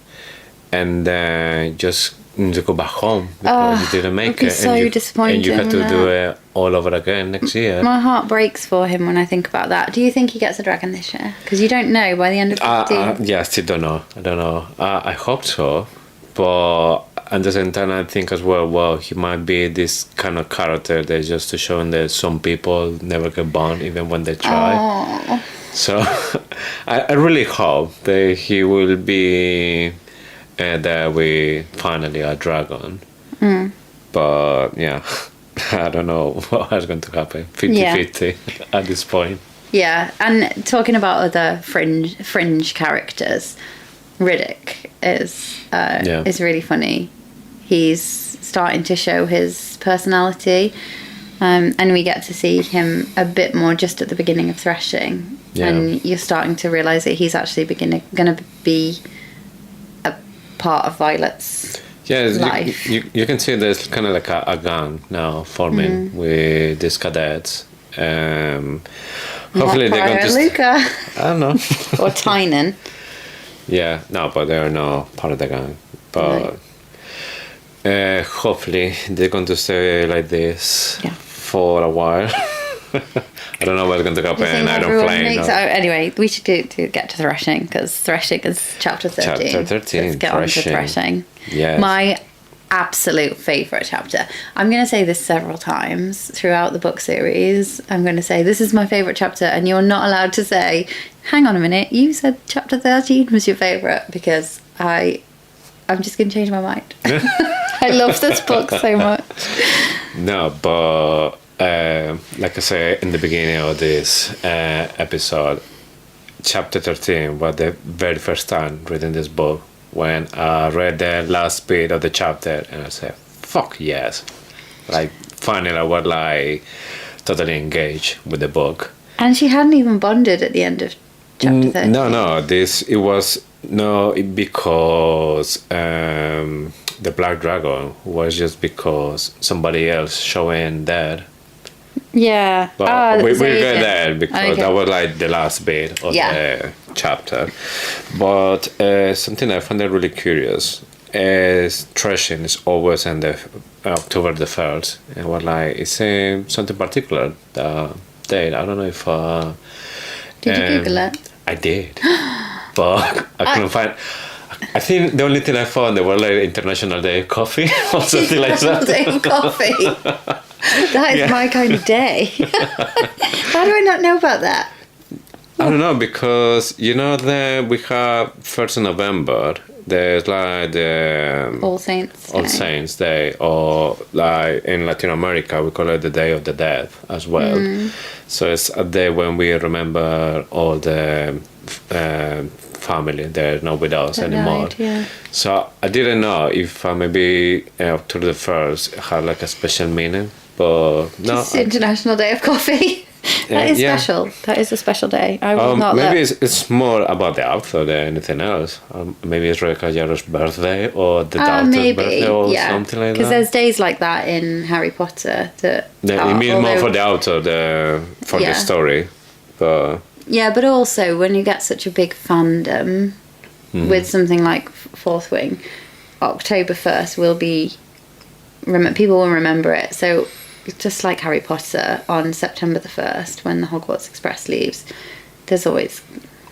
and then just to go back home because you didn't make it. So disappointing. And you had to do it all over again next year. My heart breaks for him when I think about that. Do you think he gets a dragon this year? Because you don't know by the end of 15. Yeah, I still don't know. I don't know. I hope so. But at the same time, I think as well, he might be this kind of character that's just to show that some people never get born even when they try. Aww. So I really hope that he will be there with finally a dragon. But yeah, I don't know what's going to happen. 50-50 at this point. Yeah, and talking about other fringe characters, Riddick is really funny. He's starting to show his personality, and we get to see him a bit more just at the beginning of Threshing. And you're starting to realise that he's actually going to be a part of Violet's life. You can see there's kind of like a gang now forming with these cadets. Hopefully they're going to Luca. I don't know. Or Tynan. Yeah, no, but they're not part of the gang. But hopefully they're going to stay like this for a while. I don't know what's going to happen. I don't play. No. Anyway, we should get to Threshing because Threshing is chapter 13. Chapter 13. Let's get on to Threshing. Yes. My absolute favourite chapter. I'm going to say this several times throughout the book series. I'm going to say this is my favourite chapter, and you're not allowed to say, hang on a minute, you said chapter 13 was your favourite, because I'm just going to change my mind. I love this book so much. No, but like I said in the beginning of this episode, chapter 13 was the very first time reading this book. When I read the last bit of the chapter and I said, fuck yes. Like, finally I was like totally engaged with the book. And she hadn't even bonded at the end of chapter 13. No, because the Black Dragon was just because somebody else showing that. Yeah. But we Zaven. get there because that was like the last bit of the chapter. But something I found really curious is threshing is always on the October the 1st. And what like it's something particular that date. I don't know if Did you Google it? I did. But I couldn't find. I think the only thing I found there was like International Day of Coffee or something like that. Day of Coffee. That is my kind of day. How do I not know about that? I don't know, because you know that we have 1st of November. There's like the All Saints Day, or like in Latin America we call it the Day of the Dead as well. So it's a day when we remember all the family they're not with us anymore. Died, yeah. So I didn't know if maybe October the 1st had like a special meaning, but no. It's International Day of Coffee. That is special. That is a special day. I will not maybe look. it's more about the author than anything else. Maybe it's Rebecca Yarros's birthday or the daughter's birthday or something like that. Because there's days like that in Harry Potter that. It means more for the author for the story, but. Yeah, but also when you get such a big fandom with something like Fourth Wing, October 1st will be. People will remember it. So. Just like Harry Potter, on September the 1st, when the Hogwarts Express leaves, there's always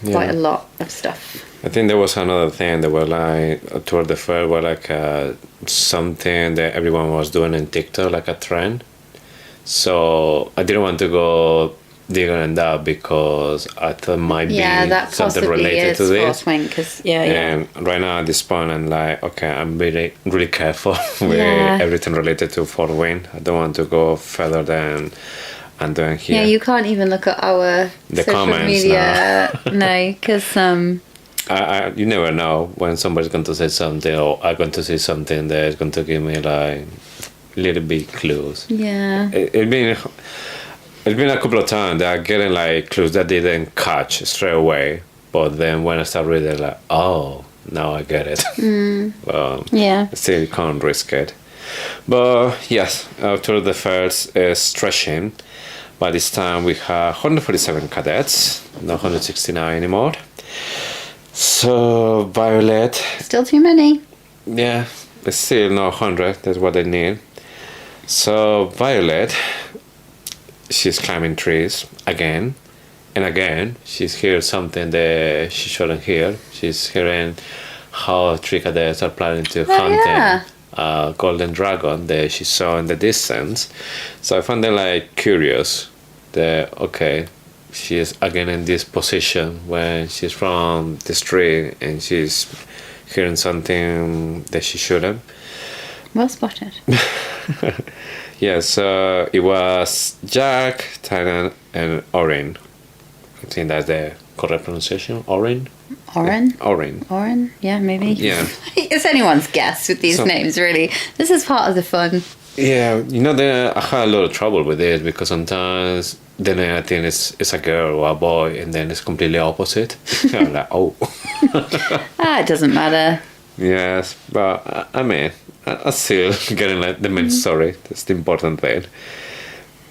quite a lot of stuff. I think there was another thing that was like, toward the 1st, was like something that everyone was doing in TikTok, like a trend. So I didn't want to go digging on that because I thought it might be that something related to this. Wing, cause, And right now at this point, I'm like, okay, I'm really, really careful with everything related to Fourth Wing. I don't want to go further than I'm doing here. Yeah, you can't even look at the social comments, media. No, because you never know when somebody's going to say something, or I'm going to say something that's going to give me like little bit clues. Yeah. It's been a couple of times that I'm getting like clues that they didn't catch straight away, but then when I start reading, like, oh, now I get it. Still you can't risk it. But yes, October the 1st is threshing. By this time we have 147 cadets, not 169 anymore. So Violet. Still too many. Yeah, it's still not 100. That's what they need. So Violet. She's climbing trees again and again. She's hearing something that she shouldn't hear. She's hearing how 3 cadets are planning to hunt a golden dragon that she saw in the distance. So I found it like curious that, okay, she is again in this position when she's from this tree and she's hearing something that she shouldn't. Well spotted. Yes, it was Jack, Tynan, and Orin. I think that's the correct pronunciation. Orin? Orin? Yeah, maybe. Yeah. It's anyone's guess with these names, really. This is part of the fun. Yeah, you know, I had a lot of trouble with it because sometimes then I think it's a girl or a boy and then it's completely opposite. I'm like, oh. It doesn't matter. Yes, but I mean, I'm still getting like the main story. That's the important thing.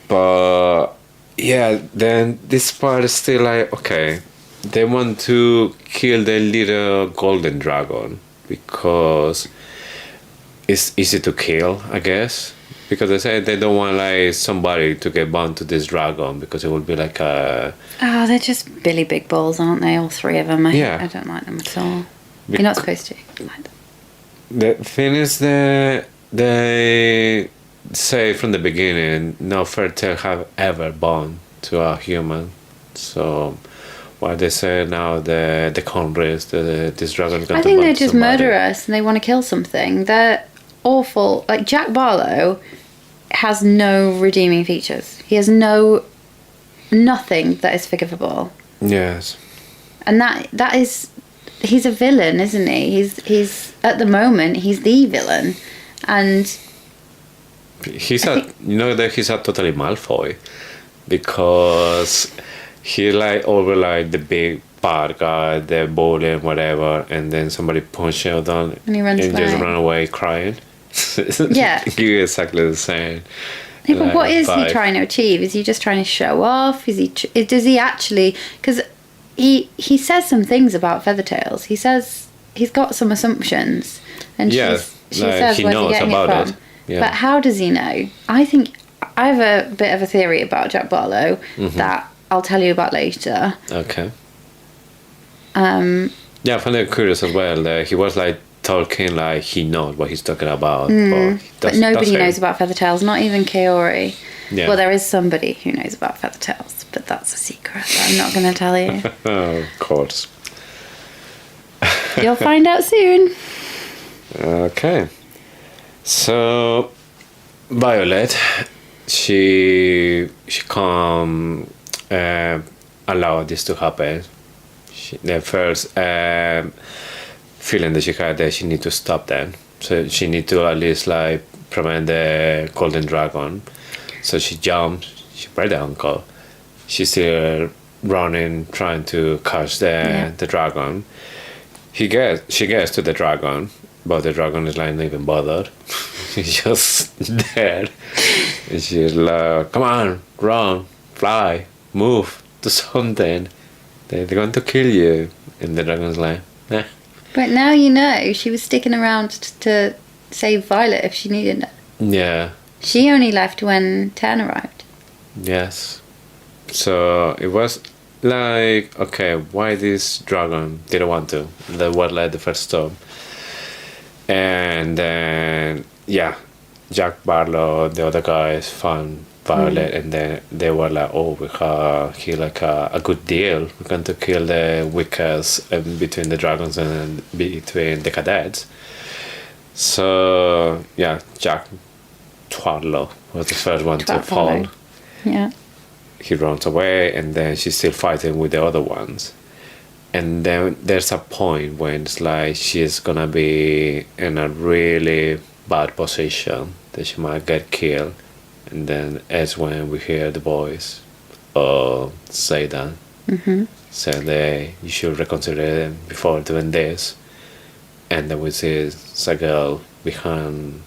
But yeah, then this part is still like, okay, they want to kill the little golden dragon because it's easy to kill, I guess. Because they say they don't want like somebody to get bound to this dragon because it would be like a. Oh, they're just Billy Big Balls, aren't they? All 3 of them. I don't like them at all. You're not supposed to. The thing is that they say from the beginning no fairy tale have ever bound to a human. So why they say now the Conrads, this dragon is going to bond to somebody. I think they're just murderous and they want to kill something. They're awful. Like Jack Barlow has no redeeming features. He has nothing that is forgivable. Yes. And that is. He's a villain, isn't he? He's at the moment he's the villain, and he's a totally Malfoy because he like over like the big bad guy, they're bullying, whatever, and then somebody punches him down And he runs and away. just run away crying. Yeah. You're exactly the same. Yeah, but what is he vibe. trying to achieve? Is he just trying to show off? Does he actually? Because he says some things about Feathertails. He says he's got some assumptions, and she says he where's he knows getting about it from? it. Yeah. But how does he know? I think I have a bit of a theory about Jack Barlow that I'll tell you about later. Okay. Yeah, I find it curious as well. He was like talking like he knows what he's talking about, But nobody knows about Feathertails, not even Kaori. Yeah. Well, there is somebody who knows about Feathertails, but that's a secret that I'm not going to tell you. Oh, of course. You'll find out soon. Okay. So Violet, she can't allow this to happen. The first feeling that she had that she need to stop that. So she need to at least like prevent the golden dragon. So she jumps, she breaks the ankle. She's still running, trying to catch the dragon. She gets to the dragon, but the dragon is like not even bothered. He's just there. And she's like, come on, run, fly, move, do something. They're going to kill you. And the dragon's like, nah. But now you know she was sticking around to save Violet if she needed it. Yeah. She only left when Ten arrived. Yes. So it was like, okay, why this dragon didn't want to? That was like the first stop. And then, Jack Barlow, the other guys found Violet, and then they were like, oh, we have here like a good deal. We're going to kill the weakest between the dragons and between the cadets. So, Jack Barlow was the first one to fall. Yeah. He runs away, and then she's still fighting with the other ones. And then there's a point when it's like she's gonna be in a really bad position that she might get killed. And then that's when we hear the voice say that. Saying that you should reconsider before doing this. And then we see Sagel behind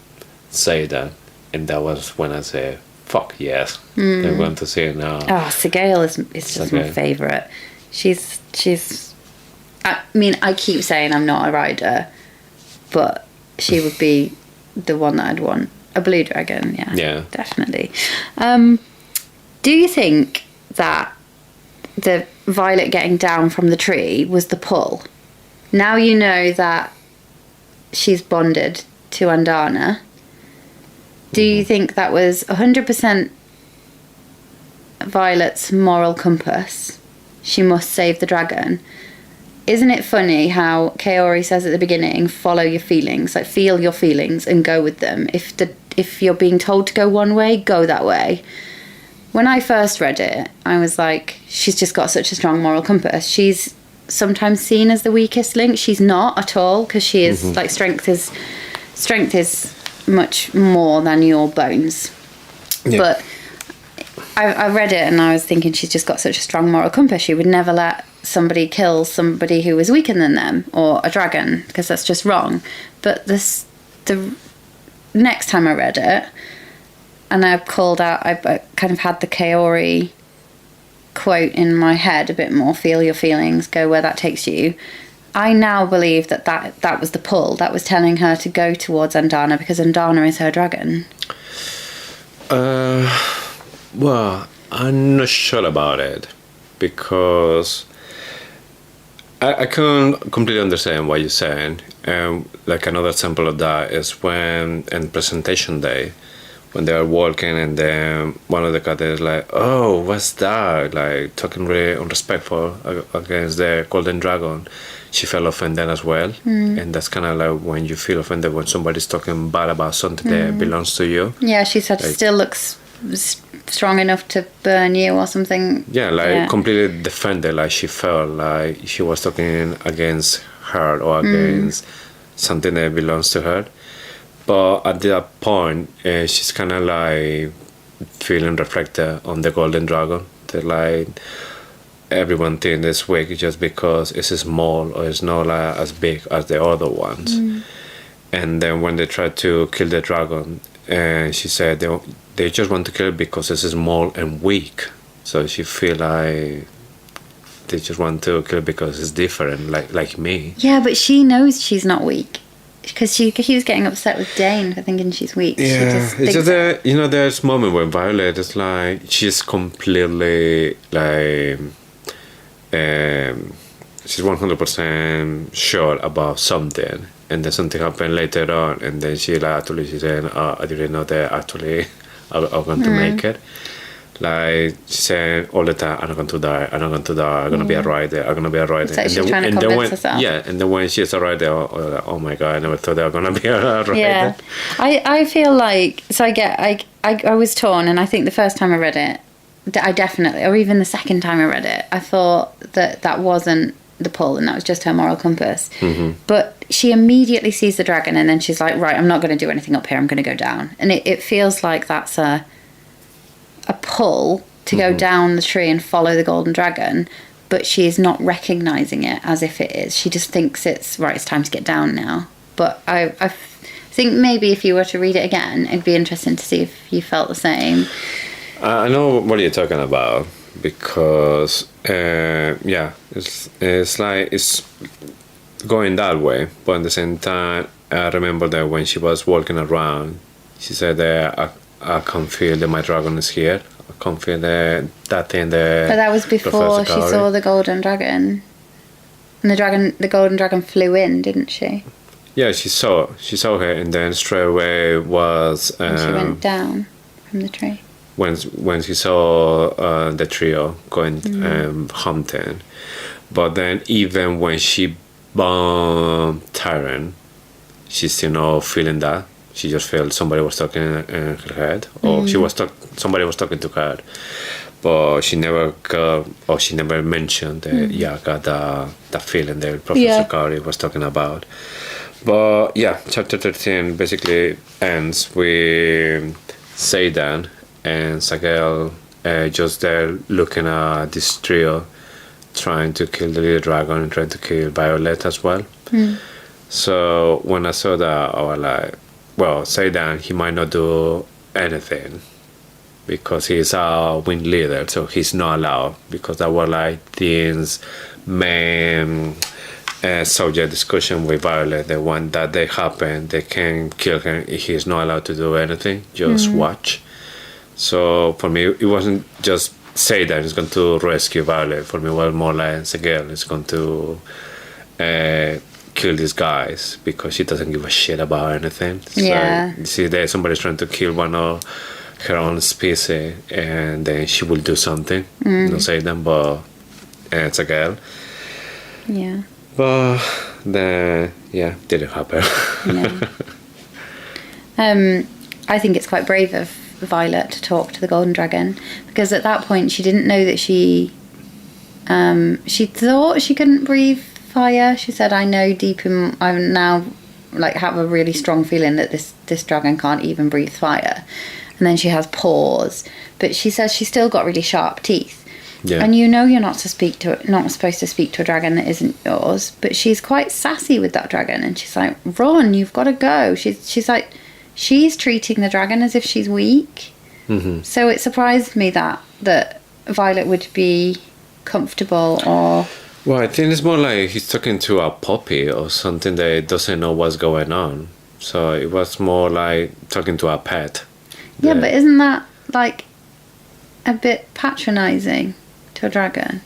say that. And that was when I said, fuck yes. I'm going to see it now. Oh, Segale is just my favourite. She's I mean, I keep saying I'm not a rider, but she would be the one that I'd want. A blue dragon, yeah. Definitely. Do you think that the Violet getting down from the tree was the pull? Now you know that she's bonded to Andana. Do you think that was 100% Violet's moral compass? She must save the dragon. Isn't it funny how Kaori says at the beginning, follow your feelings, like feel your feelings and go with them. If you're being told to go one way, go that way. When I first read it, I was like, she's just got such a strong moral compass. She's sometimes seen as the weakest link. She's not at all, because she is like strength is much more than your bones. Yeah. But I read it and I was thinking she's just got such a strong moral compass. She would never let somebody kill somebody who was weaker than them, or a dragon, because that's just wrong. But the next time I read it, and I called out, I kind of had the Kaori quote in my head a bit more, feel your feelings, go where that takes you. I now believe that was the pull. That was telling her to go towards Andana, because Andana is her dragon. Well, I'm not sure about it, because I can't completely understand what you're saying. Like another example of that is when in presentation day, when they are walking and then one of the cadets is like, oh, what's that? Like talking really unrespectful against the golden dragon. She felt offended as well. And that's kind of like when you feel offended when somebody's talking bad about something that belongs to you. Yeah, she said it still looks strong enough to burn you or something. Yeah, completely defended, like she felt like she was talking against her or against something that belongs to her. But at that point, she's kind of like feeling reflected on the golden dragon. They're like, everyone thinks it's weak just because it's small or it's not like as big as the other ones. And then when they try to kill the dragon, she said they just want to kill it because it's small and weak. So she feel like they just want to kill it because it's different, like me. Yeah, but she knows she's not weak. Because he was getting upset with Dane for thinking she's weak. Yeah, it's just that, you know, there's moment when Violet is like, she's completely like, she's 100% sure about something, and then something happened later on, and then she like actually she said, "Oh, I didn't know that actually I'm going to make it." Like she said all the time, "I'm not going to die. I'm not going to die. I'm going to be a rider. I'm going to be a rider." It's like she's trying to convince herself. Yeah, and then when she's a rider, oh my god, I never thought I was going to be a rider. Yeah, I feel like, so I was torn, and I think the first time I read it, I definitely, or even the second time I read it, I thought that wasn't the pull, and that was just her moral compass. But she immediately sees the dragon, and then she's like, right, I'm not going to do anything up here, I'm going to go down. And it feels like that's a pull to go down the tree and follow the golden dragon, but she is not recognizing it as if it is. She just thinks it's time to get down now. But I think maybe if you were to read it again, it'd be interesting to see if you felt the same. I know what you're talking about, because it's like it's going that way, but at the same time I remember that when she was walking around, she said that I can feel that my dragon is here. I can feel that thing there. But that was before she saw the golden dragon. And the golden dragon flew in, didn't she? Yeah, she saw her, and then straight away was... and she went down from the tree. When she saw the trio going hunting. But then even when she bombed Tyron, she's still not feeling that. She just felt somebody was talking in her head, or somebody was talking to her, but she never mentioned that. I got that feeling that Professor Kari was talking about. But yeah, chapter 13 basically ends with Zaydan and Sagel just there looking at this trio, trying to kill the little dragon and trying to kill Violet as well. So when I saw that, I was like, well, Zaydan, he might not do anything because he's a wing leader, so he's not allowed, because that was like Dean's main subject discussion with Violet. The one that they happen, they can kill him. He's not allowed to do anything, just watch. So for me, it wasn't just Zaydan is going to rescue Violet. For me, it was more like Sagel is going to kill these guys because she doesn't give a shit about anything. Yeah. So, you see, there somebody's trying to kill one of her own species, and then she will do something. Not Zaydan, but it's a girl. Yeah. But then, didn't happen. No. I think it's quite brave of Violet to talk to the golden dragon, because at that point she didn't know that she thought she couldn't breathe fire. She said, I now like have a really strong feeling that this dragon can't even breathe fire. And then she has paws, but she says she's still got really sharp teeth. Yeah. And you're not supposed to speak to a dragon that isn't yours, but she's quite sassy with that dragon, and she's like, run, you've got to go. She's like, she's treating the dragon as if she's weak. So it surprised me that Violet would be comfortable, or... Well, I think it's more like he's talking to a puppy or something that doesn't know what's going on. So it was more like talking to a pet. Yeah, but isn't that like a bit patronising to a dragon?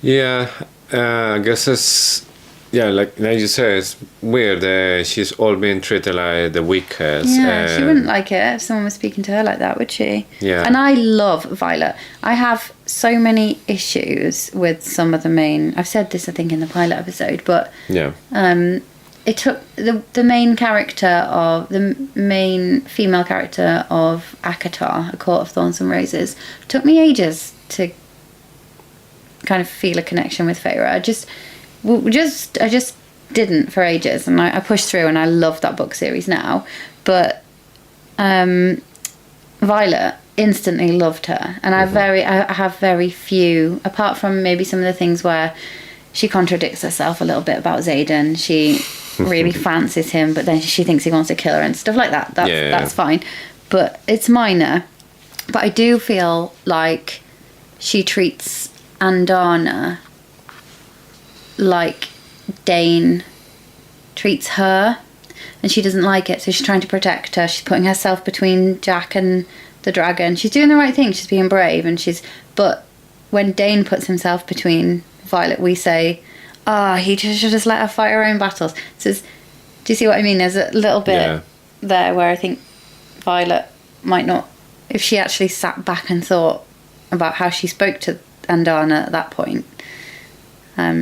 Yeah, I guess it's... Yeah, like you said, it's weird. She's all being treated like the weakest. Yeah, she wouldn't like it if someone was speaking to her like that, would she? Yeah. And I love Violet. I have so many issues with some of the main... I've said this, I think, in the pilot episode, but... Yeah. It took the main female character of Akatar, A Court of Thorns and Roses, took me ages to kind of feel a connection with Feyre. I just didn't for ages, and I pushed through, and I love that book series now. But Violet instantly loved her, and I have very few, apart from maybe some of the things where she contradicts herself a little bit about Xaden. She really fancies him, but then she thinks he wants to kill her and stuff like that. That's fine, but it's minor. But I do feel like she treats Andana like Dane treats her, and she doesn't like it, so she's trying to protect her. She's putting herself between Jack and the dragon. She's doing the right thing, she's being brave, but when Dane puts himself between Violet, we say, he should just let her fight her own battles. So do you see what I mean? There's a little bit there where I think Violet might not, if she actually sat back and thought about how she spoke to Andana at that point,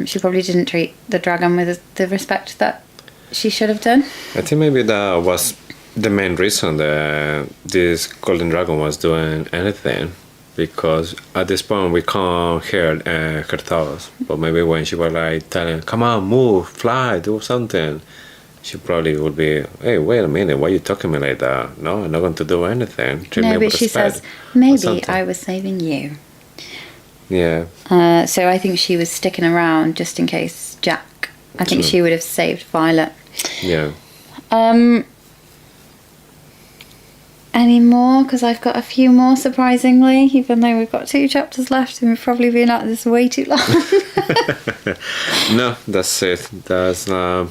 she probably didn't treat the dragon with the respect that she should have done. I think maybe that was the main reason that this golden dragon was doing anything, because at this point we can't hear her thoughts. But maybe when she was like telling, come on, move, fly, do something, she probably would be, hey, wait a minute, why are you talking to me like that? No, I'm not going to do anything. Treat me but with she respect, says, maybe I was saving you. Yeah. So I think she was sticking around just in case Jack. I think she would have saved Violet. Yeah. Any more? Because I've got a few more, surprisingly, even though we've got 2 chapters left and we've probably been at this way too long. No, that's it. That's the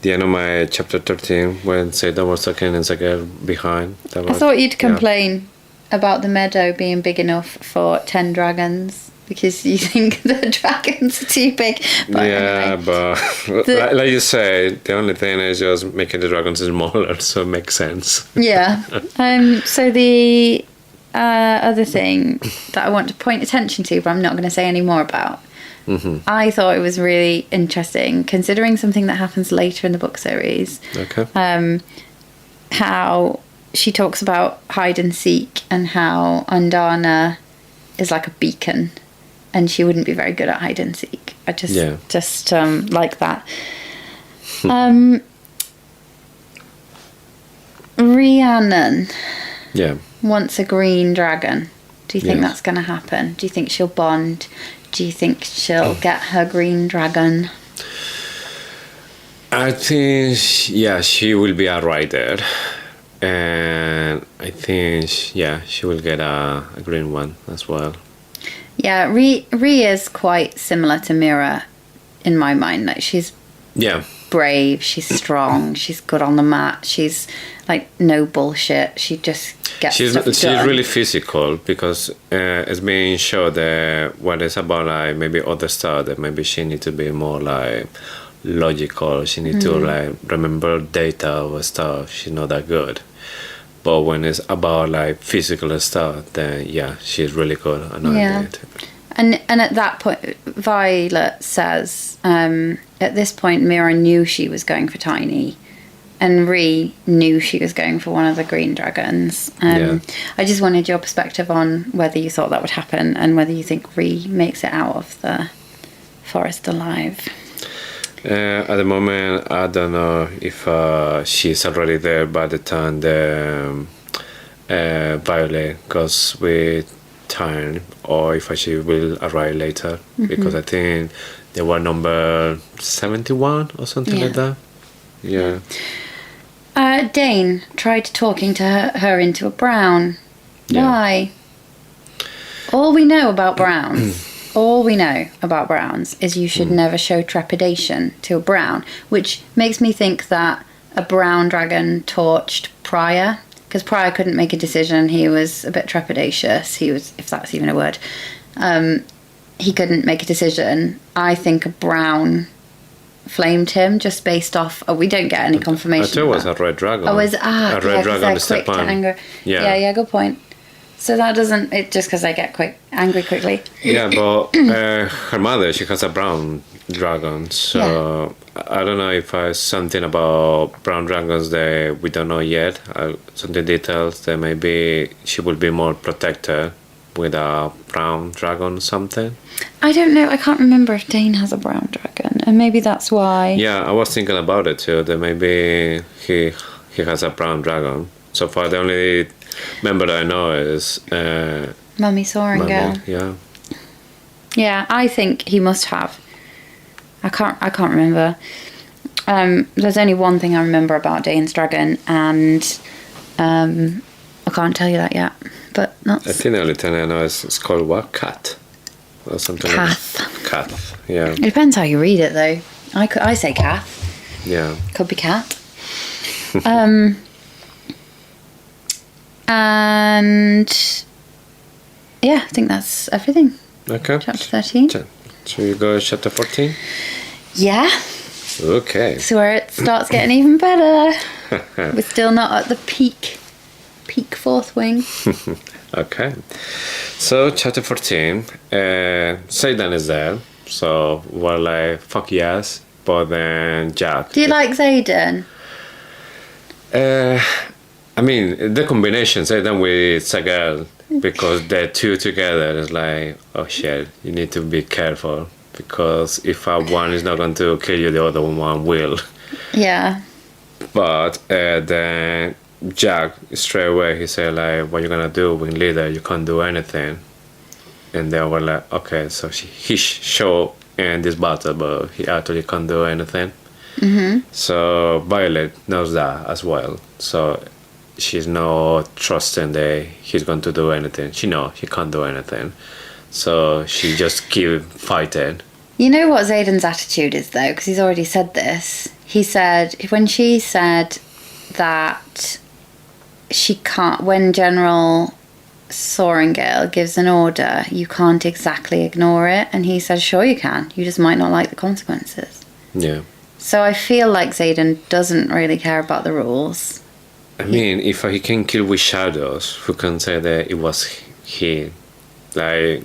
end of my chapter 13 when Xaden was talking and Zagar behind. I thought you'd complain about the meadow being big enough for 10 dragons because you think the dragons are too big. But anyway, but like you say, the only thing is just making the dragons smaller, so it makes sense. Yeah. So the other thing that I want to point attention to, but I'm not going to say any more about, I thought it was really interesting, considering something that happens later in the book series. Okay. How she talks about hide and seek and how Andana is like a beacon and she wouldn't be very good at hide and seek. I just like that. Rhiannon wants a green dragon. Do you think that's going to happen? Do you think she'll bond? Do you think she'll get her green dragon? I think, she will be a rider. And I think, she will get a green one as well. Yeah, Rhi is quite similar to Mira in my mind. Like, she's brave, she's strong, she's good on the mat, she's like no bullshit. She just gets stuff done. She's really physical because it's being shown that when it's about like maybe other stuff that maybe she needs to be more like logical. She needs to like remember data or stuff. She's not that good. But when it's about like physical stuff, then she's really good. And at that point, Violet says, at this point, Mira knew she was going for Tiny, and Rhi knew she was going for one of the green dragons. I just wanted your perspective on whether you thought that would happen and whether you think Rhi makes it out of the forest alive. At the moment, I don't know if she's already there by the time the Violet goes with Tyne, or if she will arrive later, because I think they were number 71 or something like that. Yeah. Dane tried talking to her into a brown. Why? All we know about browns is you should never show trepidation to a brown, which makes me think that a brown dragon torched Prior, because Prior couldn't make a decision. He was a bit trepidatious. He was, if that's even a word, he couldn't make a decision. I think a brown flamed him just based off. We don't get any confirmation. I thought it was a red dragon. A red dragon step on. Anger. Yeah, good point. So that doesn't, it just because I get angry quickly. Yeah, but her mother, she has a brown dragon. So I don't know if something about brown dragons that we don't know yet. Something details that maybe she will be more protected with a brown dragon or something. I don't know. I can't remember if Dane has a brown dragon. And maybe that's why. Yeah, I was thinking about it too. That maybe he has a brown dragon. So far, the only member I know is Mummy Soaring Mummy, Girl. yeah. Yeah, I think he must have. I can't remember. There's only one thing I remember about Dane's Dragon, and I can't tell you that yet. But that's... I think the only thing I know is it's called what? Cat? Or something Cath. like that. Cath, yeah. It depends how you read it, though. I say Cath. Yeah. Could be cat. And yeah, I think that's everything. Okay. Chapter 13. Should we go to chapter 14? Yeah. Okay. So where it starts getting even better. We're still not at the peak fourth wing. Okay. So chapter 14, Satan is there. So we're like, fuck yes. But then Jack. Do you like Xaden? I mean, the combination Satan with Sagal, because the two together is like, oh shit, you need to be careful. Because if one is not going to kill you, the other one will. Yeah. But then Jack, straight away, he said, like, what you going to do with leader? You can't do anything. And then we're like, okay, so he showed in this battle, but he actually can't do anything. Mm-hmm. So Violet knows that as well. So she's not trusting that he's going to do anything. She knows he can't do anything. So she just keep fighting. You know what Xaden's attitude is, though? Because he's already said this. He said, when she said that she can't, when General Soaringale gives an order, you can't exactly ignore it. And he said, sure you can. You just might not like the consequences. Yeah. So I feel like Xaden doesn't really care about the rules. I mean, if he can kill with shadows, who can say that it was he? Like,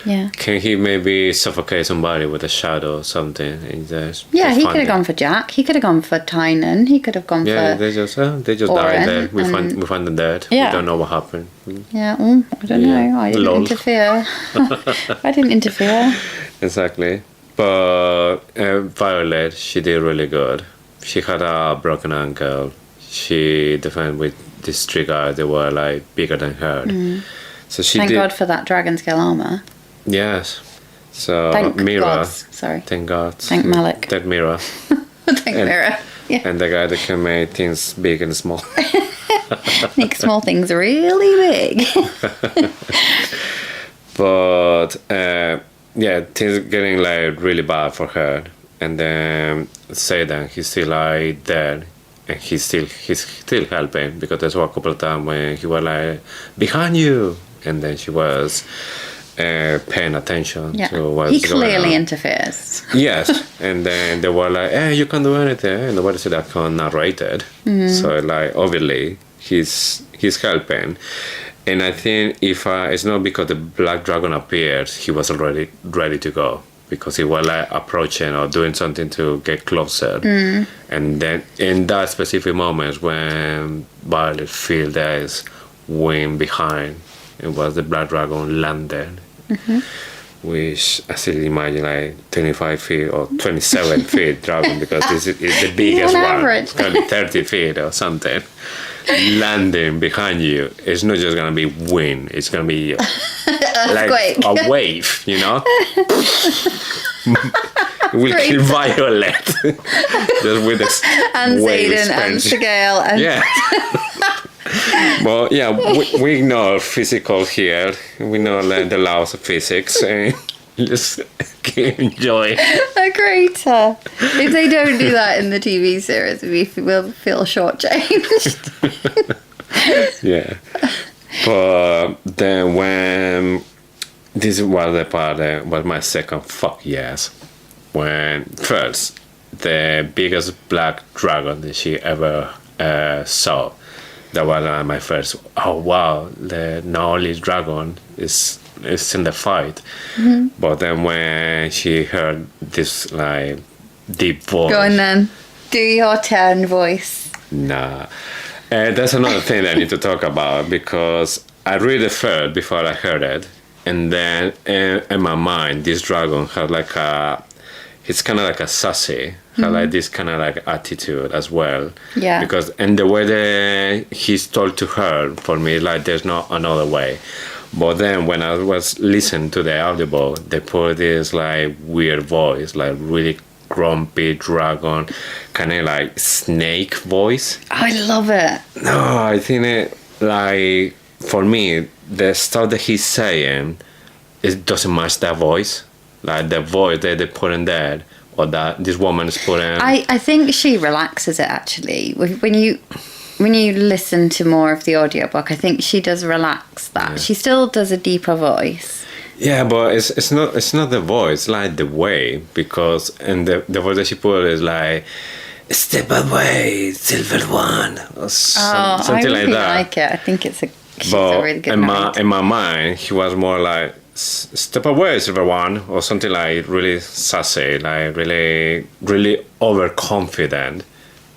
yeah. Can he maybe suffocate somebody with a shadow or something? And just yeah, he could have gone for Jack. He could have gone for Tynan. He could have gone for... Yeah, they just died there. We find them dead. Yeah. We don't know what happened. Yeah, I don't know. I didn't interfere. I didn't interfere. Exactly. But Violet, she did really good. She had a broken ankle. She defended with these three guys. They were like bigger than her. Mm. So she Thank God for that dragon scale armor. Yes. So Thank Mira. gods. Sorry. Thank God. Thank Malik. Thank Mira. Thank Mira. Yeah. And the guy that can make things big and small. Make small things really big. But yeah, things getting like really bad for her. And then Satan, he's still like dead. And he's still helping, because there's one couple of times when he was like, behind you. And then she was paying attention to what's he going on. clearly interferes. Yes. And then they were like, hey, you can't do anything. And nobody said that can't narrate it. Mm-hmm. So like, obviously, he's helping. And I think if it's not because the black dragon appeared, he was already ready to go. Because he was like approaching or doing something to get closer. Mm. And then in that specific moment when Violet feel there is wind behind, it was the black dragon landed. Mm-hmm. Which I still imagine like 25 feet or 27 feet dragon, because this is the biggest one. It's going to be 30 feet or something. Landing behind you, it's not just going to be wind, it's going to be like a wave, you know? It will kill Violet. Just with this and Xaden and Sigale. And yeah. Well, yeah, we know physical here. We know like the laws of physics, and just enjoy. A crater. If they don't do that in the TV series, we will feel shortchanged. Yeah. But then when this was the part that was my second fuck yes. When first the biggest black dragon that she ever saw. That was my first. Oh wow, the knowledge dragon is in the fight. Mm-hmm. But then when she heard this like deep voice. Go on then, do your turn voice. Nah, that's another thing I need to talk about, because I read it first before I heard it, and then in my mind this dragon had like he's kind of like a sassy, have like this kind of like attitude as well. Yeah. Because and the way that he's told to her, for me, like there's not another way. But then when I was listening to the audible, they put this like weird voice, like really grumpy dragon, kind of like snake voice. I love it. No, I think it, like, for me, the stuff that he's saying, it doesn't match that voice. Like the voice that they put in there, or that this woman is putting. I think she relaxes it actually. When you listen to more of the audiobook, I think she does relax that. Yeah. She still does a deeper voice. Yeah, but it's not the voice, like the way, because and the voice that she put is like, "Step away, silver one," or something like that. I really like it. I think she's a really good note. In my mind, he was more like, "Step away, silver one," or something like really sassy, like really, really overconfident,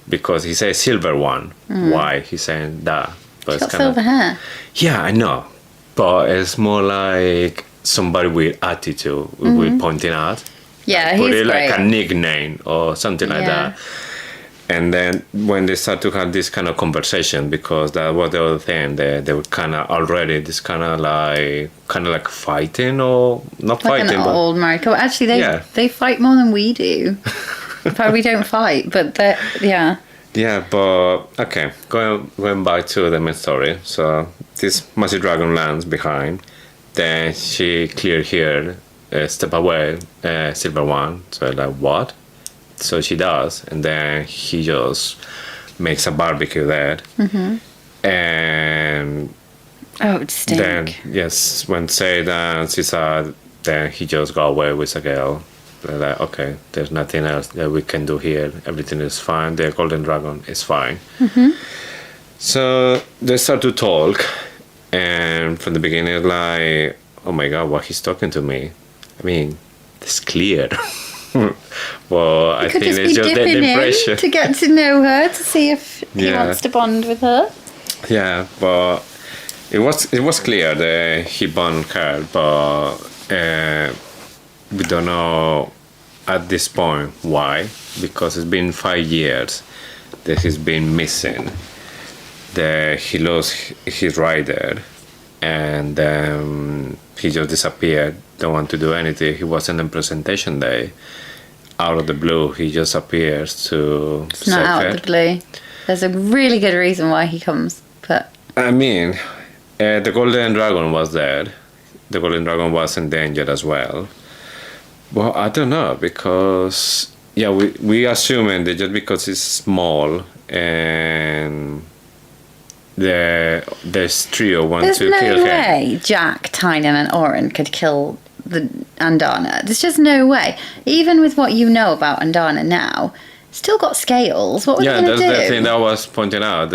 because he says silver one. Why he's saying that? But She's got silver hair. Yeah, I know, but it's more like somebody with attitude, with pointing out. Yeah, put he's it great. Like a nickname or something like that. And then when they start to have this kind of conversation, because that was the other thing, they were kind of already this kind of like fighting, or not like fighting, an but old married couple. Actually, they fight more than we do. Probably don't fight, but yeah. Yeah, but okay, going back to the main story. So this massive dragon lands behind. Then she clear here, step away, silver one. So like what? So she does, and then he just makes a barbecue there. And it stink. then yes, when say that she's out, then he just go away with a girl. They're like, okay, there's nothing else that we can do here. Everything is fine. The golden dragon is fine. So they start to talk, and from the beginning, it's like, oh my god, what he's talking to me. I mean, it's clear. Well, I think it's just the impression to get to know her, to see if he wants to bond with her. Yeah, but it was clear that he bonded her, but we don't know at this point why, because it's been 5 years that he's been missing. That he lost his rider, and he just disappeared. Don't want to do anything. He wasn't in presentation day. Out of the blue, he just appears to. It's not out of the blue. There's a really good reason why he comes, but. I mean, the golden dragon was there. The golden dragon was in danger as well. Well, I don't know, because we assuming that just because it's small and there's trio want to kill him. There's no way Jack, Tynan and Oren could kill the Andana. There's just no way. Even with what you know about Andana now, still got scales. What were they going to do? Yeah, that's the thing that I was pointing out.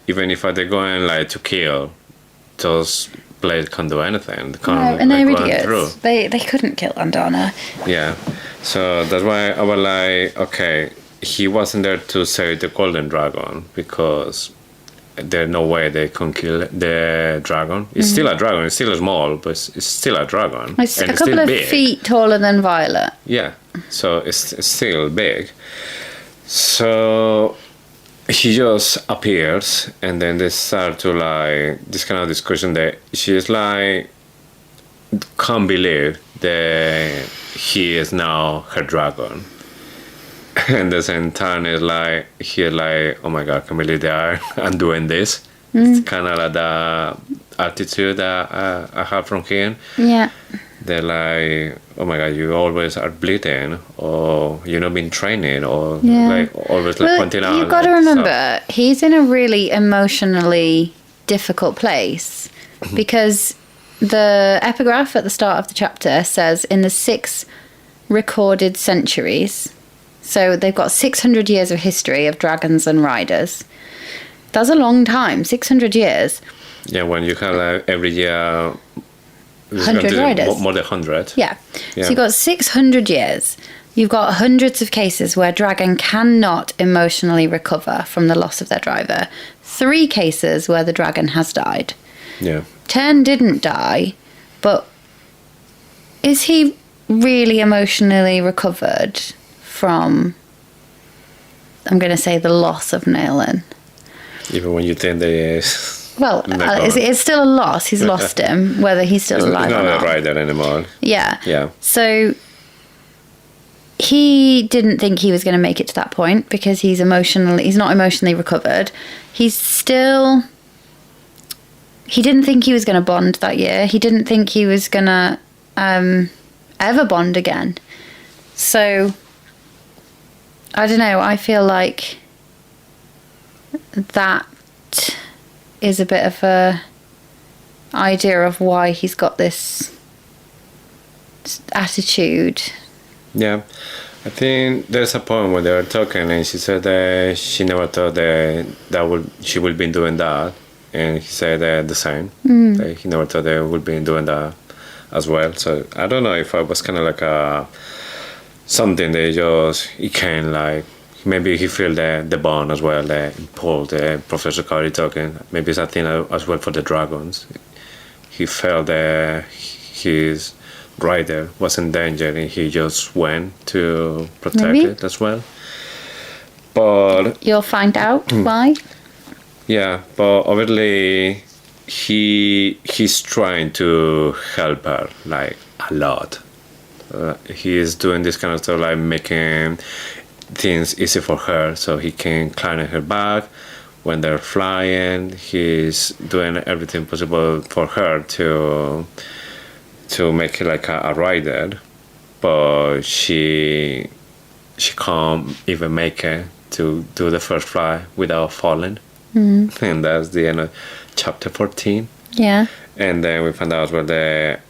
Even if they're going like to kill, those blades can't do anything. They can't, and they're idiots. They couldn't kill Andana. Yeah, so that's why I was like, okay, he wasn't there to save the golden dragon, because there's no way they can kill the dragon. It's still a dragon. It's still small, but it's still a dragon. It's a couple of feet taller than Violet. Yeah, so it's still big. So he just appears, and then they start to like this kind of discussion that she's like can't believe that he is now her dragon. And the same time is like, he's like, oh my god, I can't believe they are undoing this. It's kind of like the attitude that I have from him. Yeah. They're like, oh my god, you always are bleeding, or you're not been training, or like always like pointing out. You've got to remember, he's in a really emotionally difficult place, because the epigraph at the start of the chapter says in the 6 recorded centuries. So they've got 600 years of history of dragons and riders. That's a long time, 600 years. Yeah, when you have every year 100 riders. More than 100. Yeah. So you've got 600 years. You've got hundreds of cases where dragon cannot emotionally recover from the loss of their driver. 3 cases where the dragon has died. Yeah. 10 didn't die, but is he really emotionally recovered from, I'm going to say, the loss of Nailin. Even when you think they is... Well, it's still a loss. He's lost him, whether he's still alive or not. He's not a rider anymore. Yeah. Yeah. So he didn't think he was going to make it to that point because he's not emotionally recovered. He didn't think he was going to bond that year. He didn't think he was going to ever bond again. So, I don't know. I feel like that is a bit of a idea of why he's got this attitude. Yeah. I think there's a point where they were talking and she said that she never thought that she would be doing that. And he said the same. That he never thought they would be doing that as well. So I don't know if I was kind of like something that he can like, maybe he feel the bond as well, Paul, the Professor Cody talking. Maybe it's a thing as well for the dragons. He felt that his rider was in danger and he just went to protect it as well. But you'll find out why. Yeah, but obviously he's trying to help her like a lot. He is doing this kind of stuff like making things easy for her so he can climb on her back when they're flying. He's doing everything possible for her to make it like a rider, but she can't even make it to do the first fly without falling. And that's the end of chapter 14. Yeah. And then we found out a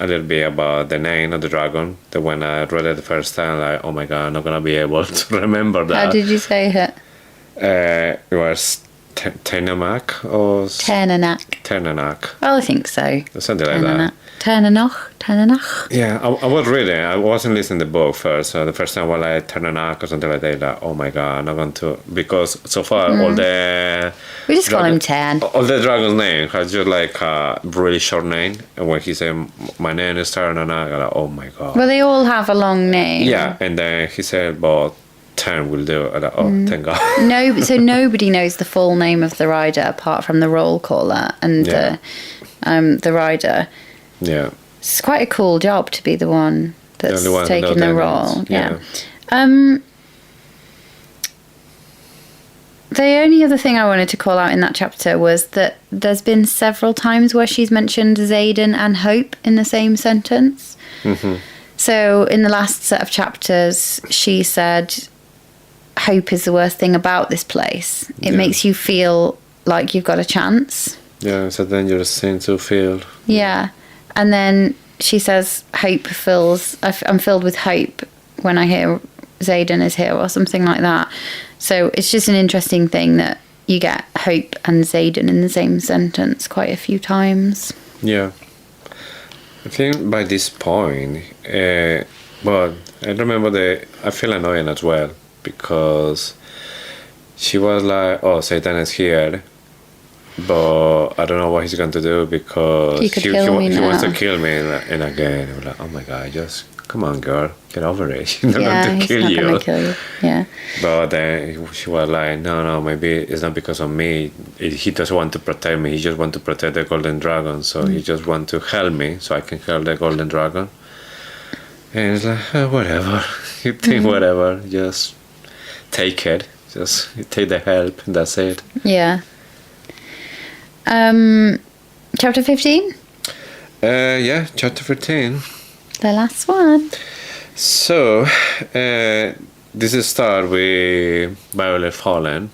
little bit about the name of the dragon. That when I read it the first time, like, oh my god, I'm not gonna be able to remember that. How did you say it? It was Tenamak or Ternanak. Oh, I think so. Something like that. Ternanach. Yeah, I was reading. I wasn't listening to the book first. So the first time I was like Ternanak or something like that. Like, oh my god, I'm not going to, because so far all the we just call him Ten. All the dragon's name has just like a really short name. And when he said my name is Ternanak, I'm like, oh my god. Well, they all have a long name. Yeah, and then he said, but 10 will do. I'm like, oh, thank god. No, so nobody knows the full name of the rider apart from the roll caller and the rider. Yeah. It's quite a cool job to be the one that's taking the role. Yeah. The only other thing I wanted to call out in that chapter was that there's been several times where she's mentioned Xaden and Hope in the same sentence. Mm-hmm. So in the last set of chapters, she said, Hope is the worst thing about this place. It makes you feel like you've got a chance. Yeah, it's a dangerous thing to feel. Yeah. And then she says, I'm filled with hope when I hear Xaden is here or something like that. So it's just an interesting thing that you get Hope and Xaden in the same sentence quite a few times. Yeah. I think by this point, but I remember I feel annoying as well because she was like, oh, Satan is here. But I don't know what he's going to do because he wants to kill me. And again, I'm like, oh my god, just come on, girl, get over it. He's not going to kill you. Yeah. But then she was like, no, maybe it's not because of me. He doesn't want to protect me. He just wants to protect the golden dragon. So he just wants to help me so I can help the golden dragon. And it's like, whatever. You think whatever. Just take it. Just take the help. And that's it. Yeah. Chapter 15? Yeah, chapter 15. The last one. So, this is start with Violet Fallen.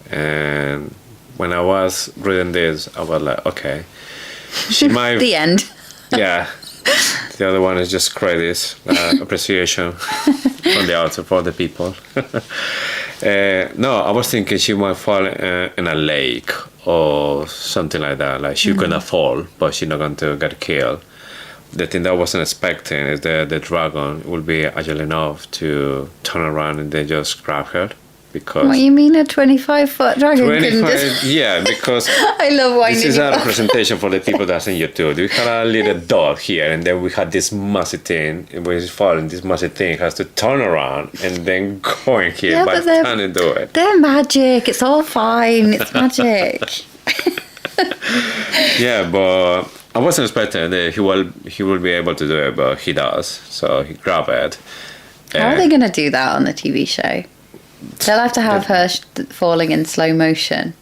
And when I was reading this, I was like, okay. She might... The end. Yeah. The other one is just credits, appreciation from the author for the people. No, I was thinking she might fall in a lake or something like that. Like she's gonna fall, but she's not going to get killed. The thing that I wasn't expecting is that the dragon will be agile enough to turn around and then just grab her. because... What you mean a 25-foot dragon couldn't just... Yeah, because I love winding this is you a up. representation for the people that's in YouTube. We had a little dog here, and then we had this massive thing. When it's falling, this massive thing has to turn around and then go in here, Yeah, but but can to do it. They're magic. It's all fine. It's magic. Yeah, but I wasn't expecting that he will be able to do it, but he does. So he grabbed it. How are they going to do that on the TV show? They'll have to have her falling in slow motion.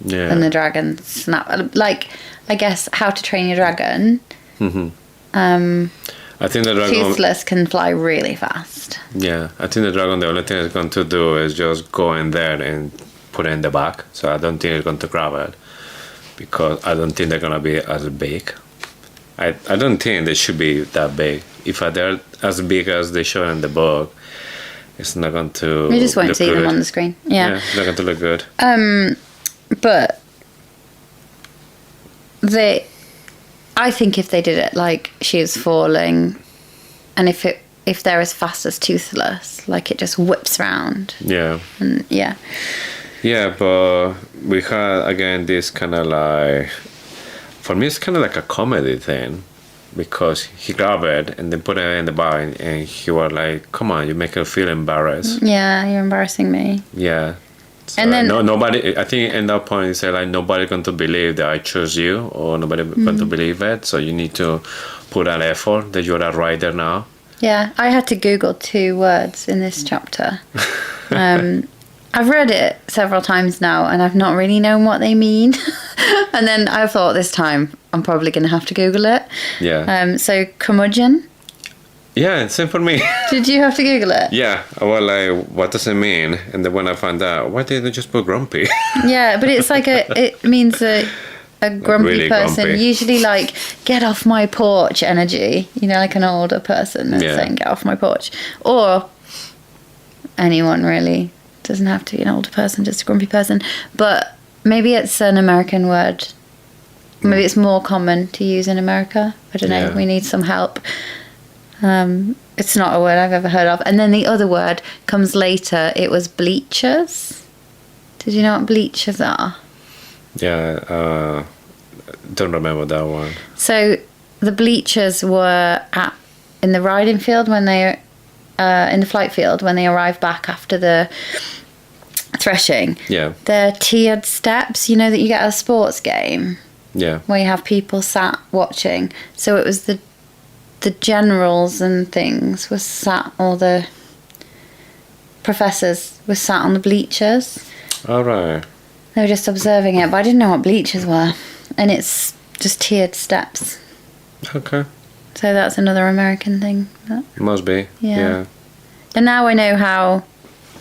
Yeah. And the dragon snap. Like, I guess, How to Train Your Dragon. Mm-hmm. I think the dragon... Toothless can fly really fast. Yeah, I think the dragon, the only thing it's going to do is just go in there and put it in the back. So I don't think it's going to grab it. Because I don't think they're going to be as big. I don't think they should be that big. If they're as big as they show in the book, it's not going to You just won't look see good. them on the screen. Yeah. It's not going to look good. But I think if they did it like she was falling, and if they're as fast as Toothless, like it just whips round. Yeah. And yeah. Yeah, but we had, again, this kind of like... For me, it's kind of like a comedy thing. Because he grabbed it and then put it in the bar, and he was like, come on, you make her feel embarrassed. Yeah, you're embarrassing me. Yeah. So And then... nobody, I think at that point he said, like, nobody's going to believe that I chose you, or nobody going to believe it. So you need to put an effort that you're a writer now. Yeah, I had to Google 2 words in this chapter. I've read it several times now, and I've not really known what they mean. And then I thought this time I'm probably going to have to Google it. Yeah. So curmudgeon. Yeah, same for me. Did you have to Google it? Yeah, I was like, what does it mean? And then when I found out, why didn't they just put grumpy? Yeah, but it's like it means a grumpy Really person. grumpy. Usually like, get off my porch energy. You know, like an older person that's Yeah. saying, get off my porch. Or anyone really. Doesn't have to be an older person, just a grumpy person. But maybe it's an American word. Maybe it's more common to use in America. I don't know. Yeah. We need some help. It's not a word I've ever heard of. And then the other word comes later. It was bleachers. Did you know what bleachers are? Yeah, don't remember that one. So the bleachers were in the riding field when they... in the flight field when they arrive back after the threshing. Yeah. They're tiered steps, you know, that you get at a sports game Yeah. where you have people sat watching. So it was the generals and things were sat, or the professors were sat on the bleachers. All right. They were just observing it, but I didn't know what bleachers were. And it's just tiered steps. Okay. So that's another American thing. Must be. Yeah. And now I know how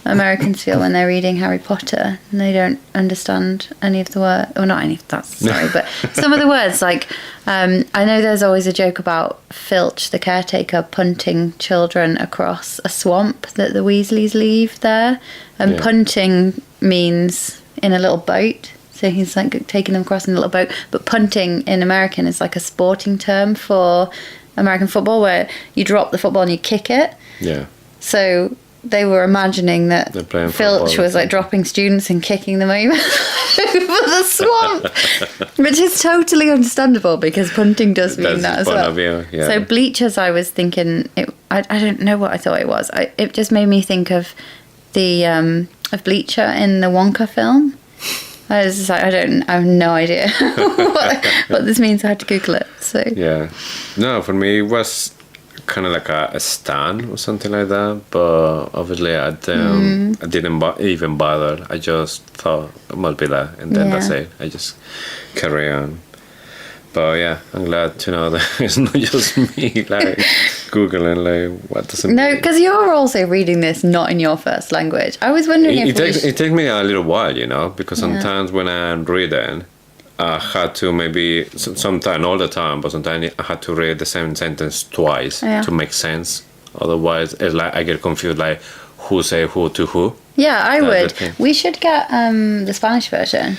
Americans feel when they're reading Harry Potter and they don't understand any of the words. Or not any of that, sorry, but some of the words. Like, I know there's always a joke about Filch, the caretaker, punting children across a swamp that the Weasleys leave there. And punting means in a little boat. So he's like taking them across in a little boat. But punting in American is like a sporting term for American football, where you drop the football and you kick it. Yeah. So they were imagining that Filch was like dropping students and kicking them over the swamp, which is totally understandable because punting does mean that as well. Yeah. So bleachers, I was thinking, I don't know what I thought it was. It just made me think of the of Bleacher in the Wonka film. I was just like, I have no idea what this means. I had to Google it. So yeah, no, for me it was kind of like a stand or something like that. But obviously, I didn't even bother. I just thought it must be that, and then that's it. I just carry on. But yeah, I'm glad to know that it's not just me like Googling like what does it mean. No, because you're also reading this not in your first language. I was wondering it takes me a little while, you know, because sometimes when I'm reading, I had to maybe sometimes all the time, but sometimes I had to read the same sentence twice to make sense. Otherwise, it's like I get confused, like who say who to who. Yeah, I would. We should get the Spanish version.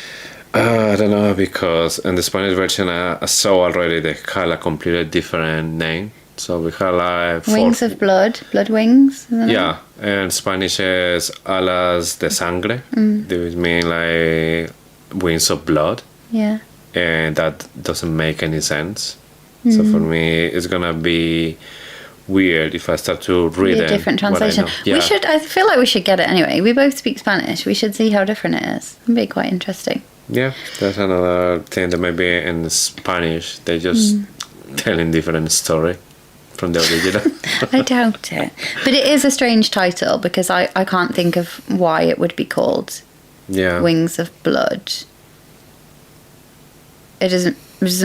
I don't know, because in the Spanish version I saw already they had a completely different name. So we have like Wings of blood wings. Isn't it? Yeah, and Spanish is alas de sangre. This means like wings of blood. Yeah. And that doesn't make any sense. So for me, it's gonna be weird if I start to read a different translation. Yeah. I feel like we should get it anyway. We both speak Spanish. We should see how different it is. It'd be quite interesting. Yeah, that's another thing that maybe in Spanish they just telling different story from the original. I doubt it. But it is a strange title because I can't think of why it would be called Wings of Blood. It doesn't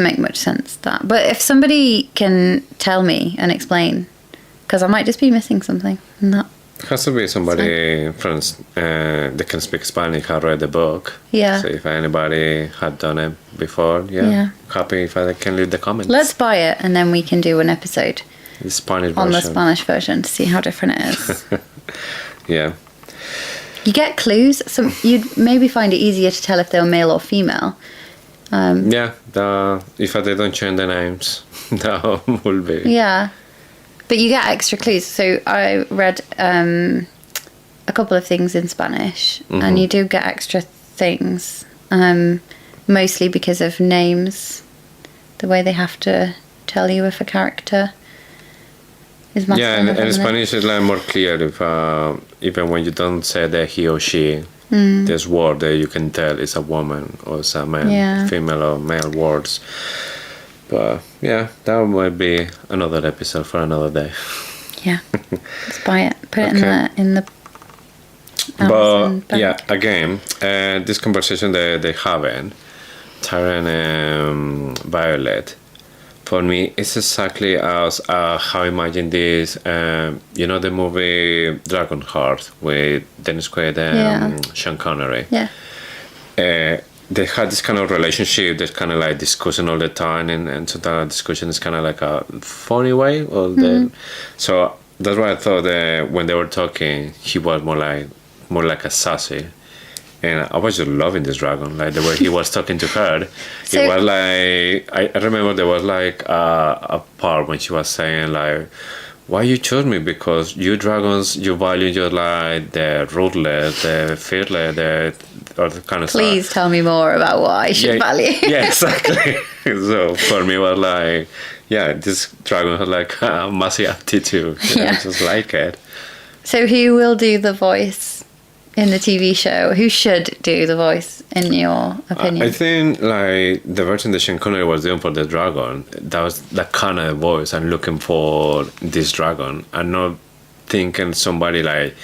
make much sense, that. But if somebody can tell me and explain, because I might just be missing something. It has to be somebody from that can speak Spanish, have read the book. Yeah. So if anybody had done it before, happy if I can leave the comments. Let's buy it and then we can do an episode the Spanish on version. the Spanish version to see how different it is. Yeah. You get clues, so you'd maybe find it easier to tell if they're male or female. If they don't change the names, that will be. Yeah. But you get extra clues. So I read a couple of things in Spanish, and you do get extra things, mostly because of names, the way they have to tell you if a character is masculine. Yeah, and Spanish is like more clear if even when you don't say that he or she, there's word that you can tell it's a woman or it's a man, female or male words. But yeah, that might be another episode for another day. Yeah, let's buy it. Put it in the. But bank. Again, this conversation that they having, Tyrion and Violet, for me, it's exactly as how I imagine this. The movie Dragonheart with Dennis Quaid and Sean Connery. Yeah. They had this kind of relationship that's kind of like discussing all the time, and so that discussion is kind of like a funny way. So that's why I thought that when they were talking, he was more like a sassy. And I was just loving this dragon, like the way he was talking to her. It was like, I remember there was like a part when she was saying like, why you chose me? Because you dragons, you value just like the ruthless, the fearless, or the kind of Please stuff. tell me more about what I should value. Yeah, exactly. So for me it was like, this dragon has like a massive aptitude. I just like it. So who will do the voice in the TV show? Who should do the voice, in your opinion? I think like the version that Sean Connery was doing for the dragon, that was that kind of voice I'm looking for this dragon. I'm not thinking somebody like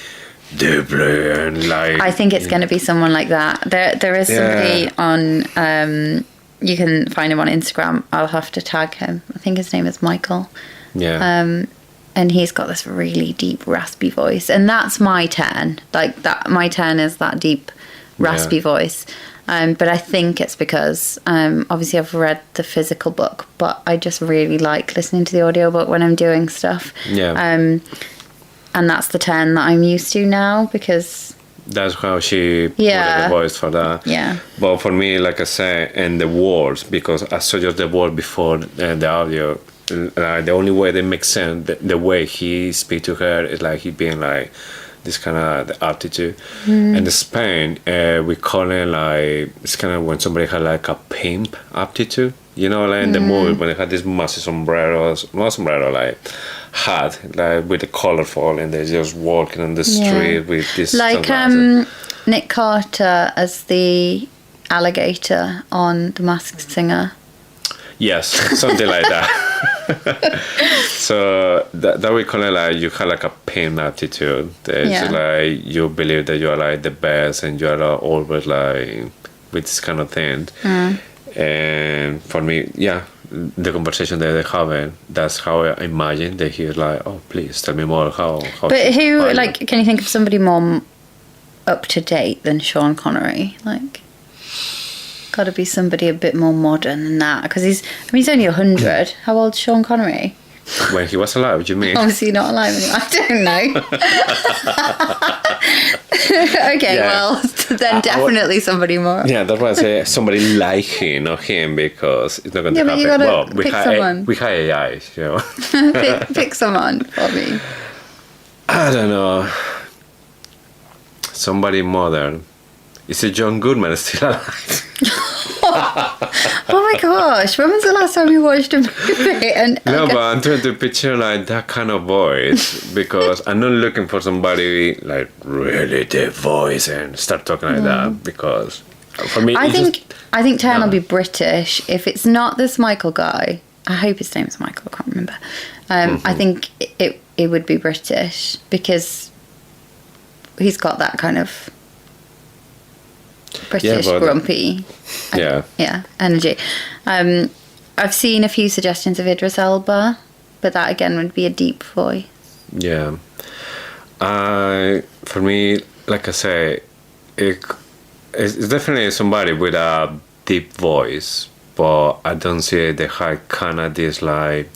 deeply and like. I think it's going to be someone like that. There is somebody on. You can find him on Instagram. I'll have to tag him. I think his name is Michael. Yeah. And he's got this really deep, raspy voice. And that's my turn. Like, that, my turn is that deep, raspy voice. But I think it's because, obviously I've read the physical book, but I just really like listening to the audiobook when I'm doing stuff. Yeah. And that's the turn that I'm used to now, because... That's how she put the voice for that. Yeah. But for me, like I say, and the words, because I saw just the word before the audio... the only way that makes sense, the way he speak to her is like he being like this kind of the attitude. And in Spain, we call it like, it's kind of when somebody had like a pimp aptitude, like in the movie when they had this massive like hat, like with the colorful, and they're just walking on the street with this like sunglasses. Nick Carter as the alligator on The Masked Singer. Yes, something like that. So that we call it like you have like a pain attitude. It's like you believe that you are like the best and you are always like with this kind of thing. And for me, the conversation that they're having, that's how I imagine that he's like, oh, please tell me more how. But who, like, can you think of somebody more up to date than Sean Connery? Like, got to be somebody a bit more modern than that, because he's only 100. How old's Sean Connery? When he was alive, you mean? Obviously not alive anymore. I don't know. Okay, well, then definitely somebody more. Yeah, that's why I say somebody like him, not him, because it's not going to happen. You gotta pick someone. We have AI, pick someone for me. I don't know. Somebody modern. Is it John Goodman still alive? Oh my gosh, when was the last time we watched a movie? No, but I'm trying to picture like that kind of voice, because I'm not looking for somebody like really deep voice and start talking like that, because for me I think Tern will be British. If it's not this Michael guy, I hope his name's Michael, I can't remember. I think it would be British, because he's got that kind of British grumpy energy. I've seen a few suggestions of Idris Elba, but that again would be a deep voice. Yeah. For me, like I say, it's definitely somebody with a deep voice, but I don't see the high kind of this like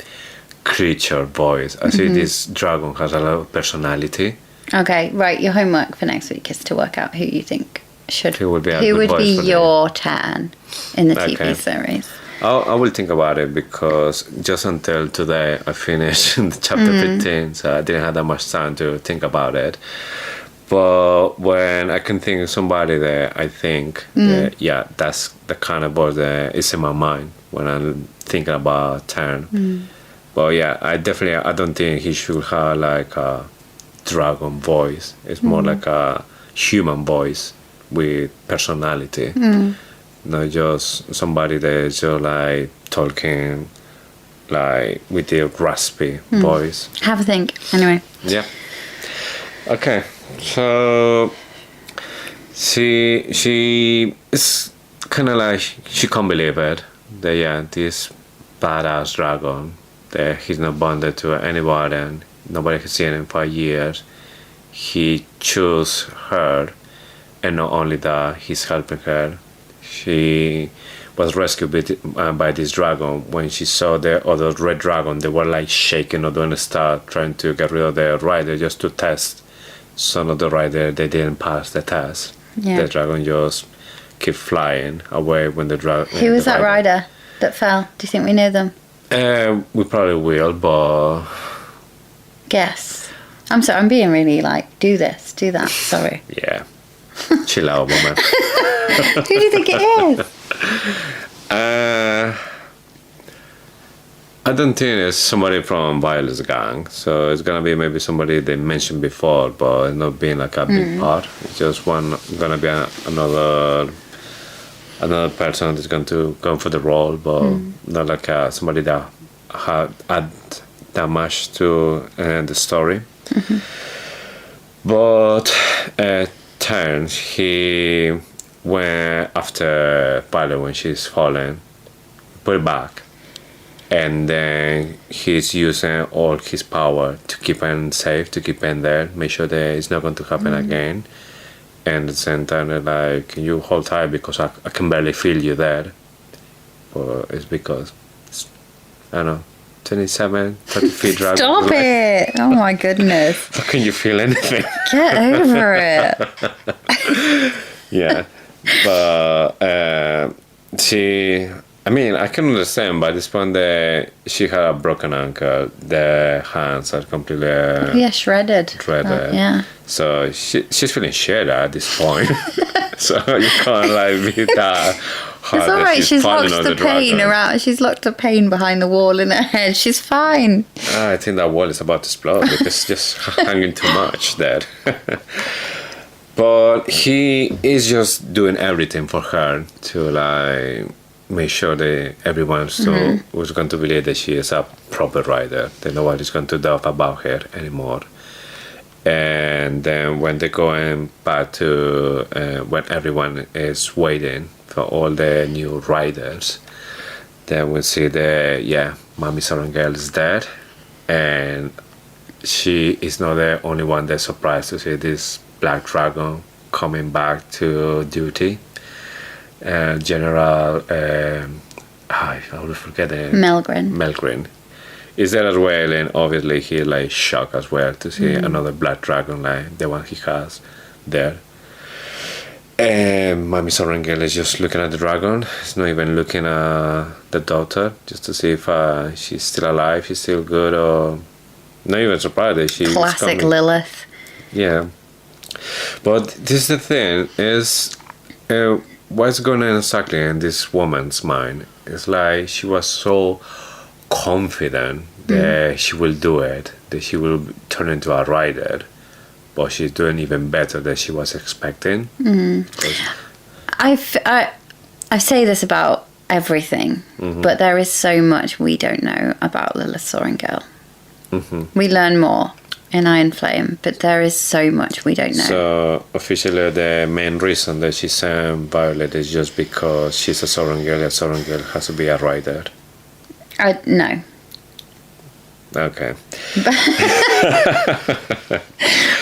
creature voice. I see this dragon has a lot of personality. Okay, right. Your homework for next week is to work out who you think who would be your Tern in the TV series. I will think about it, because just until today I finished chapter 15, so I didn't have that much time to think about it. But when I can think of somebody there, I think that, that's the kind of voice that is in my mind when I'm thinking about Tern. But I don't think he should have like a dragon voice. It's more like a human voice with personality, not just somebody that's just like talking like with the raspy voice. Have a think anyway. Yeah. Okay, so she is kind of like, she can't believe it that this badass dragon, that he's not bonded to anybody and nobody has seen him for years, he chose her. And not only that, he's helping her. She was rescued by this dragon. When she saw the other red dragon, they were like shaking or doing a start, trying to get rid of the rider just to test. Some of the rider, they didn't pass the test. The dragon just kept flying away when the dragon... Who was that rider that fell? Do you think we know them? We probably will, but... Guess. I'm sorry, I'm being really like, do this, do that, sorry. Yeah. Chill out, woman. Who do you think it is? I don't think it's somebody from Violet's gang, so it's gonna be maybe somebody they mentioned before, but it's not being like a big part. It's just gonna be another person that's going to go for the role, but not like somebody that had add that much to the story. But Tern, he went after Violet when she's fallen, put it back, and then he's using all his power to keep him safe, to keep him there, make sure that it's not going to happen again. And at the same time, they're like, can you hold tight, because I can barely feel you there. But it's because I don't know, 27, 30 feet dragon. Stop it! Oh my goodness. How can you feel anything? Get over it. Yeah. But I can understand by this point that she had a broken ankle. The hands are completely shredded. Yeah. So she's feeling shit at this point. So you can't like be that hard. It's alright, she's locked the pain around. She's locked the pain behind the wall in her head. She's fine. I think that wall is about to explode because it's just hanging too much there. But he is just doing everything for her to like make sure that everyone was going to believe that she is a proper rider, that nobody's going to doubt about her anymore. And then when they're going back to when everyone is waiting for all the new riders, then we see that Mami Sorangel is dead, and she is not the only one that's surprised to see this black dragon coming back to duty. General I always forget the name. Melgren. Instead of wailing, obviously he like shocked as well to see another black dragon like the one he has there. And Mommy Sorrengale is just looking at the dragon. He's not even looking at the daughter, just to see if she's still alive, she's still good, or not even surprised that she's classic coming. Lilith. Yeah. But this is the thing, is what's going on exactly in this woman's mind? It's like she was so confident that she will do it, that she will turn into a rider. But she's doing even better than she was expecting. I say this about everything, but there is so much we don't know about Lilith Sorrengale. We learn more in Iron Flame, but there is so much we don't know. So officially the main reason that she's saying Violet is just because she's a Sorrengale, and Sorrengale has to be a rider. No. Okay.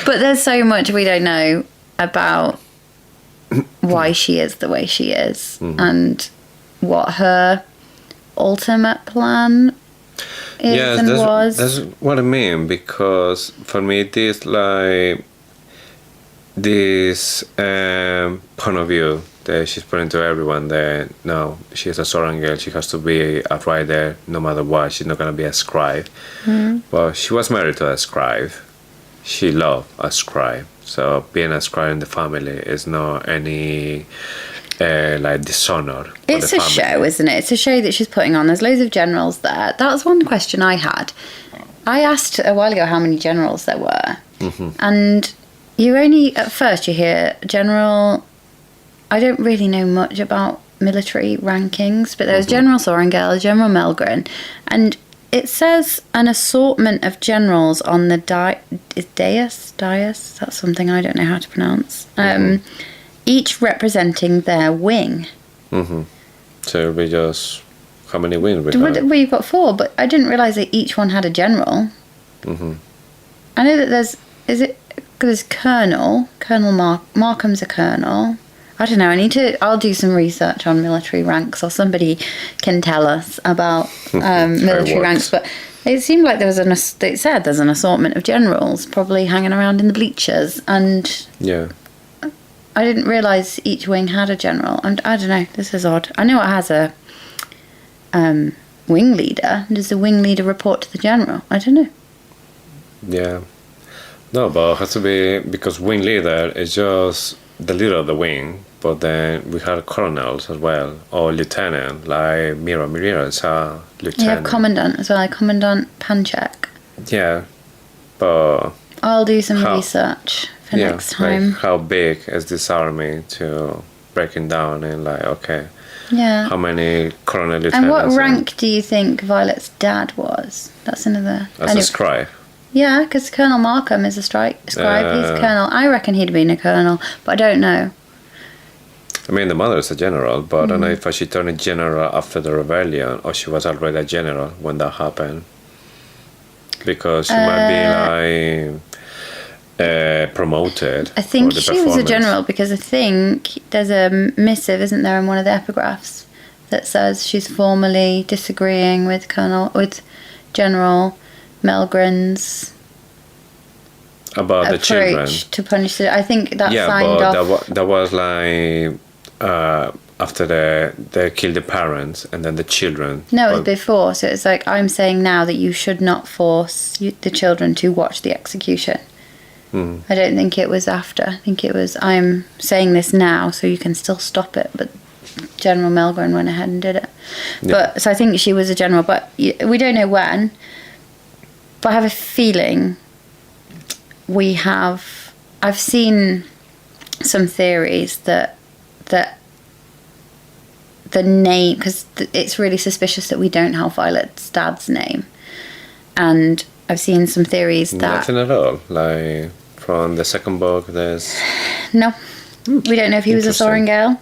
But there's so much we don't know about why she is the way she is and what her ultimate plan is That's what I mean, because for me it is like this point of view that she's putting to everyone that no, she's a Sorrengale, she has to be a rider no matter what, she's not going to be a scribe. Well, she was married to a scribe, she loved a scribe, so being a scribe in the family is not any like dishonor. It's a show, isn't it? It's a show that she's putting on. There's loads of generals there. That was one question I had. I asked a while ago how many generals there were, and you only at first you hear general. I don't really know much about military rankings, but there's General Sorrengale, General Melgren, and it says an assortment of generals on the dais. That's something I don't know how to pronounce. Each representing their wing. So we just how many wings we have? Well, you've got 4, but I didn't realise that each one had a general. I know that there's Colonel Markham's a colonel. I don't know. I'll do some research on military ranks, or somebody can tell us about military ranks. But it seemed like it said there's an assortment of generals probably hanging around in the bleachers, and I didn't realise each wing had a general. And I don't know. This is odd. I know it has a wing leader. Does the wing leader report to the general? I don't know. Yeah. No, but it has to be, because wing leader is just the leader of the wing, but then we have colonels as well, or lieutenant, like Mira is a lieutenant. Yeah, commandant as well, Commandant Panchek. Yeah, but I'll do some research for next time. Like how big is this army to breaking down and like, okay, how many colonel lieutenants? And what rank do you think Violet's dad was? That's another. As a scribe. Yeah, because Colonel Markham is a scribe. He's a colonel. I reckon he'd been a colonel, but I don't know. I mean, the mother is a general, but I don't know if she turned a general after the rebellion, or she was already a general when that happened. Because she might be promoted. I think she was a general, because I think there's a missive, isn't there, in one of the epigraphs that says she's formally disagreeing with General Melgren's about the children to punish it. I think that signed off. That was like after they killed the parents and then the children. No, it was before. So it's like, I'm saying now that you should not force the children to watch the execution. I don't think it was after. I think it was, I'm saying this now so you can still stop it. But General Melgren went ahead and did it. But so I think she was a general, but we don't know when. But I have a feeling I've seen some theories that the name, because it's really suspicious that we don't have Violet's dad's name, and I've seen some theories that nothing at all. Like from the second book, there's no. We don't know if he was a Sorrengale.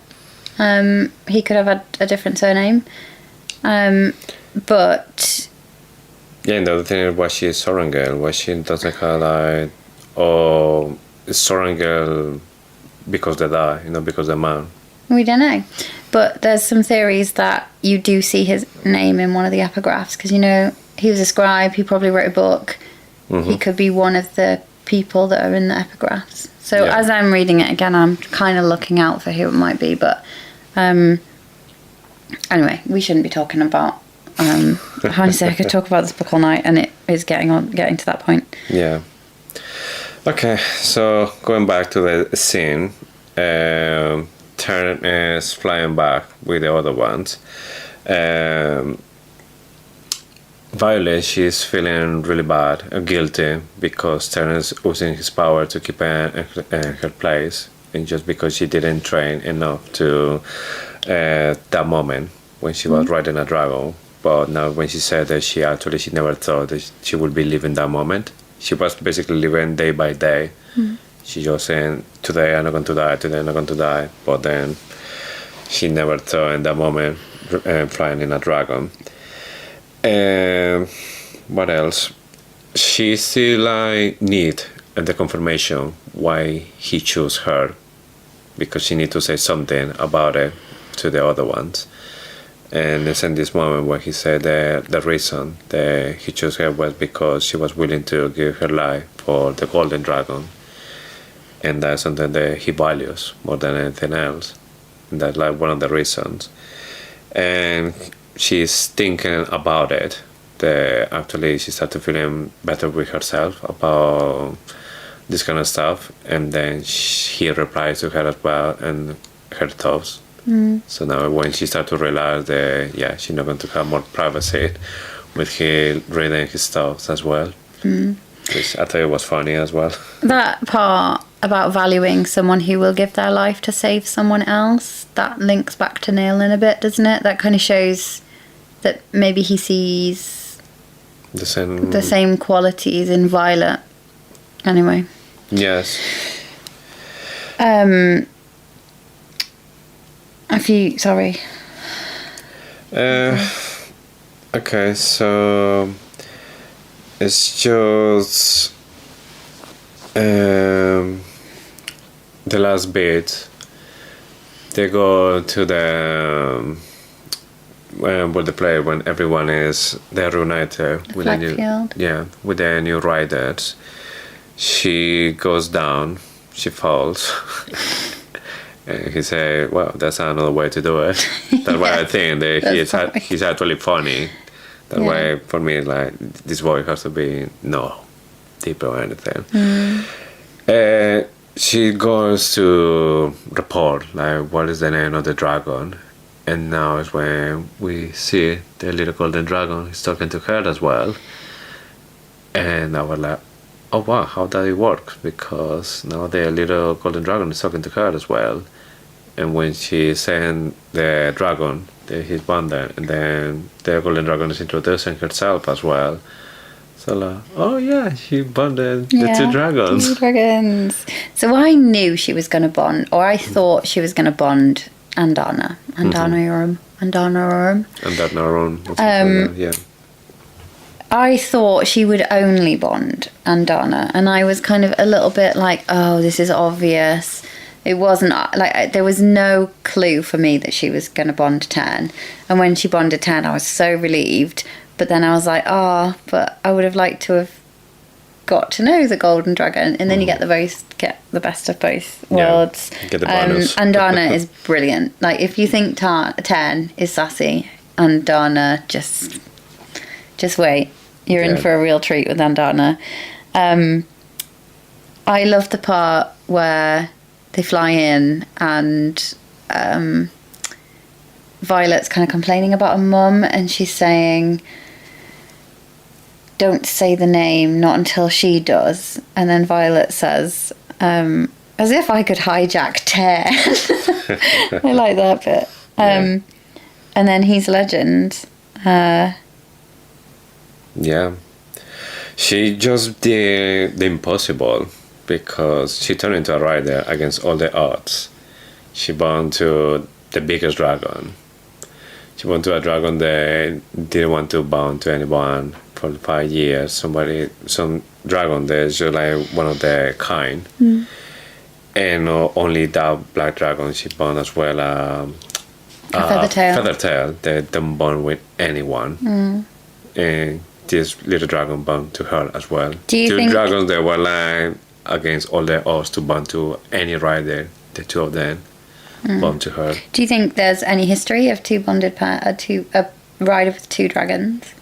He could have had a different surname, but. Yeah, and the other thing is, why she is Sorrengale? Why she doesn't have like, Sorrengale because they die, because they're man. We don't know. But there's some theories that you do see his name in one of the epigraphs, because, he was a scribe. He probably wrote a book. He could be one of the people that are in the epigraphs. So as I'm reading it again, I'm kind of looking out for who it might be. But anyway, we shouldn't be talking about. Honestly, I could talk about this book all night, and it is getting to that point. Yeah. Okay, so going back to the scene, Tern is flying back with the other ones. Violet, she's feeling really bad and guilty because Tern is using his power to keep her in her place, and just because she didn't train enough to that moment when she was riding a dragon. But now when she said that she never thought that she would be living that moment. She was basically living day by day. She just saying, today I'm not going to die, today I'm not going to die. But then she never thought in that moment flying in a dragon. What else? She still need the confirmation why he chose her, because she need to say something about it to the other ones. And it's in this moment where he said the reason that he chose her was because she was willing to give her life for the golden dragon. And that's something that he values more than anything else. And that's like one of the reasons. And she's thinking about it. Actually, she started feeling better with herself about this kind of stuff. And then he replies to her as well and her thoughts. So now when she started to realize that, she's not going to have more privacy with him reading his thoughts as well. Which I thought it was funny as well. That part about valuing someone who will give their life to save someone else, that links back to Neil in a bit, doesn't it? That kind of shows that maybe he sees the same qualities in Violet. Anyway. Yes. Sorry. Okay, so it's just the last bit. They go to the where they play when everyone is they're reunited with with the new riders. She goes down. She falls. And he said, well, that's another way to do it. That's why I think that he's actually funny. That way, for me, like, this boy has to be no deeper or anything. She goes to report, like, what is the name of the dragon? And now is when we see the little golden dragon is talking to her as well. And I was like, oh wow, how does it work? Because now the little golden dragon is talking to her as well. And when she sent the dragon, he's bonded, and then the golden dragon is introducing herself as well. So like, oh yeah, she bonded the two dragons. Two dragons. So I knew she was going to bond, or I thought she was going to bond Andana. Andana yeah. I thought she would only bond Andana, and I was kind of a little bit like, oh, this is obvious. It wasn't, like, there was no clue for me that she was going to bond Tern. And when she bonded Tern, I was so relieved. But then I was like, but I would have liked to have got to know the golden dragon. And then you get the best of both worlds. Get the bonus. Andana is brilliant. Like, if you think Tern is sassy, Andana, just wait. You're in for a real treat with Andana. I love the part where they fly in and Violet's kind of complaining about her mum, and she's saying, don't say the name, not until she does. And then Violet says, as if I could hijack Tear. I like that bit. And then he's a legend. She just did the impossible, because she turned into a rider against all the odds. She bound to the biggest dragon. She bound to a dragon that didn't want to bound to anyone for 5 years. Some dragon that's just like one of their kind. And only that black dragon she bound as well. A feather tail. Feather tail that don't bond with anyone. And this little dragon bound to her as well. Do you two think dragons that were like against all the odds to bound to any rider, the two of them bound to her. Do you think there's any history of two bonded a rider with two dragons?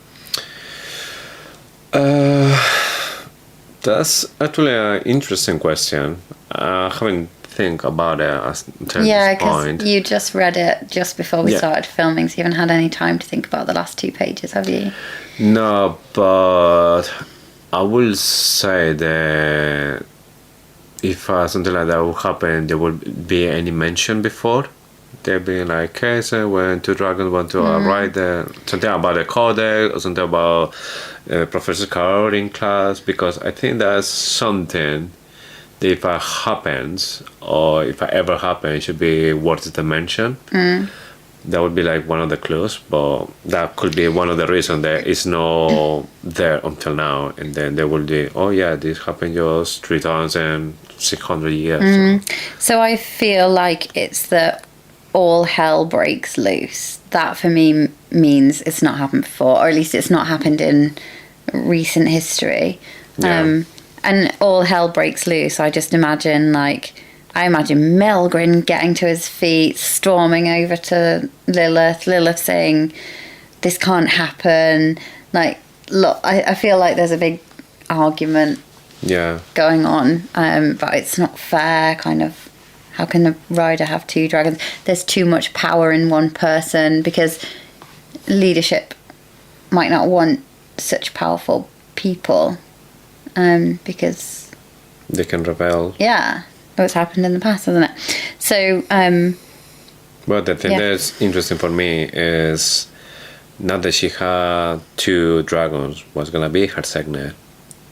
That's actually an interesting question. I haven't think about it until Yeah, this point. because you just read it just before we started filming, so you haven't had any time to think about the last 2 pages, have you? No, but I will say that if something like that would happen, there would be any mention before. They'd be like, okay, so when two dragons want to write something about a cadet or something about Professor Carol in class, because I think that's something that if it happens or if it ever happens, it should be worth the mention. That would be like one of the clues, but that could be one of the reasons that it's not there until now. And then they will be, oh yeah, this happened just 3,600 years. So I feel like it's that all hell breaks loose. That for me means it's not happened before, or at least it's not happened in recent history. Yeah. And all hell breaks loose. I just imagine Melgrin getting to his feet, storming over to Lilith saying, this can't happen. Like, look, I feel like there's a big argument going on, but it's not fair, kind of. How can the rider have two dragons? There's too much power in one person, because leadership might not want such powerful people, because They can rebel. Yeah, what's happened in the past, hasn't it? So, But the thing that's interesting for me is not that she had two dragons was gonna be her signet,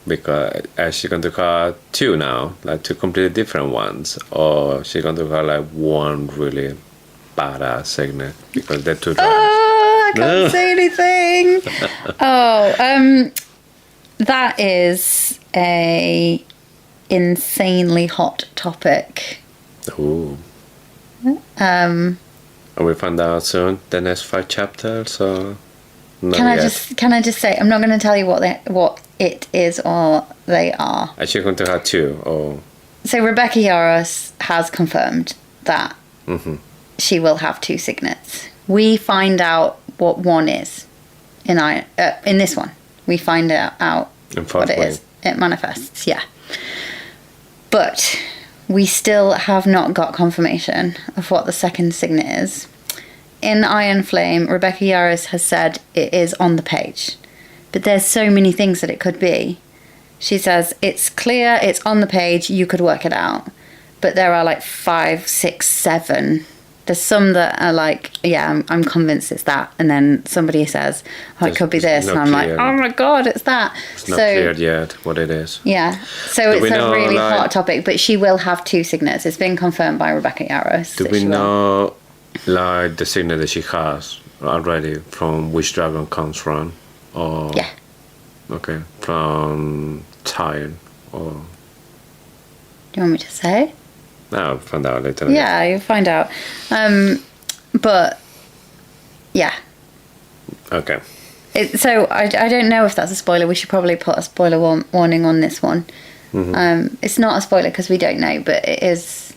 because she's going to have two now, like two completely different ones, or she's going to have like one really badass signet because they're two dragons. I can't say anything. That is a insanely hot topic. Ooh. And we find out soon the next 5 chapters, or not yet? Can I just say, I'm not going to tell you what it is or they are. Is she going to have two? Or so Rebecca Yarros has confirmed that she will have two signets. We find out what one is in this one. We find out what it is. It manifests, yeah. But we still have not got confirmation of what the second signet is. In Iron Flame, Rebecca Yarros has said it is on the page. But there's so many things that it could be. She says, it's clear, it's on the page, you could work it out. But there are like 5, 6, 7. There's some that are like, yeah, I'm convinced it's that. And then somebody says, oh, it could be this. And I'm clear. Like, oh my God, it's that. It's not clear yet what it is. Yeah. So it's a really hot topic. But she will have two signets. It's been confirmed by Rebecca Yarros. Do we know like the signet that she has already, from which dragon comes from? Or yeah. Okay. From Tyne or... Do you want me to say? No, I'll find out later. Yeah, you'll find out. But yeah. Okay. So I don't know if that's a spoiler. We should probably put a spoiler warning on this one. It's not a spoiler because we don't know, but it is.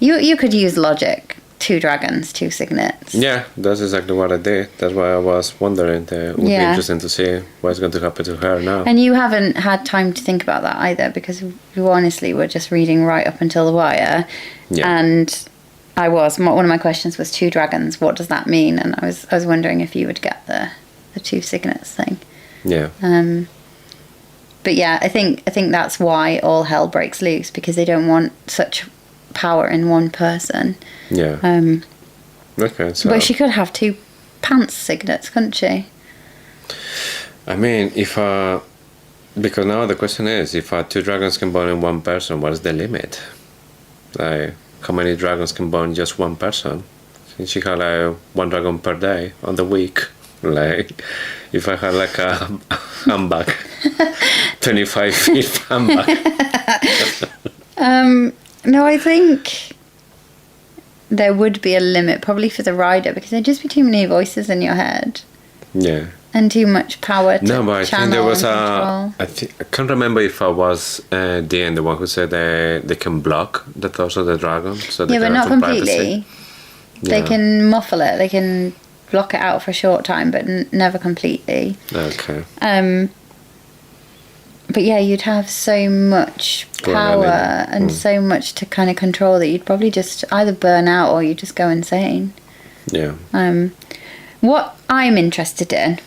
You could use logic. 2 dragons, 2 signets. Yeah, that's exactly what I did. That's why I was wondering. It would be interesting to see what's going to happen to her now. And you haven't had time to think about that either, because you honestly were just reading right up until the wire. Yeah. And one of my questions was 2 dragons. What does that mean? And I was wondering if you would get the 2 signets thing. Yeah. But yeah, I think that's why all hell breaks loose, because they don't want such power in one person. Yeah. Okay, so... But she could have 2 pants signets, couldn't she? I mean, because now the question is, if 2 dragons can born in one person, what is the limit? Like, how many dragons can born just one person? She had like 1 dragon per day on the week. Like, if I had like a handbag, 25 feet handbag. No, I think there would be a limit, probably for the rider, because there'd just be too many voices in your head. Yeah. and too much power to No, but I think there channel was and control. I can't remember if I was the one who said they can block the thoughts of the dragon. So they Yeah, but can not have some completely. privacy. They Yeah. can muffle it. They can block it out for a short time, but never completely. Okay. But yeah, you'd have so much Going on power in. and so much to kind of control that you'd probably just either burn out or you just go insane. Yeah. What I'm interested in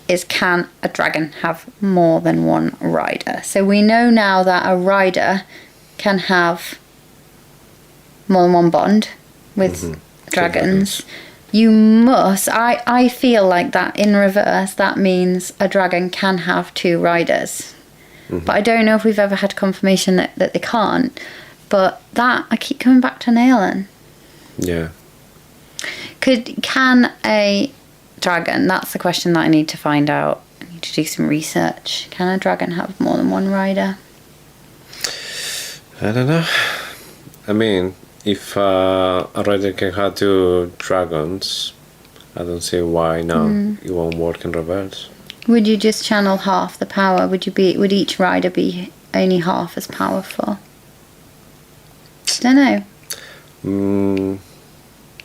is, can a dragon have more than one rider? So we know now that a rider can have more than one bond with dragons. You must, I feel like that in reverse, that means a dragon can have two riders. But I don't know if we've ever had confirmation that they can't. But that, I keep coming back to nailing. Yeah. Can a dragon, that's the question that I need to find out. I need to do some research. Can a dragon have more than one rider? I don't know. I mean, if a rider can have two dragons, I don't see why it won't work in reverse. Would you just channel half the power? Would each rider be only half as powerful? Don't know.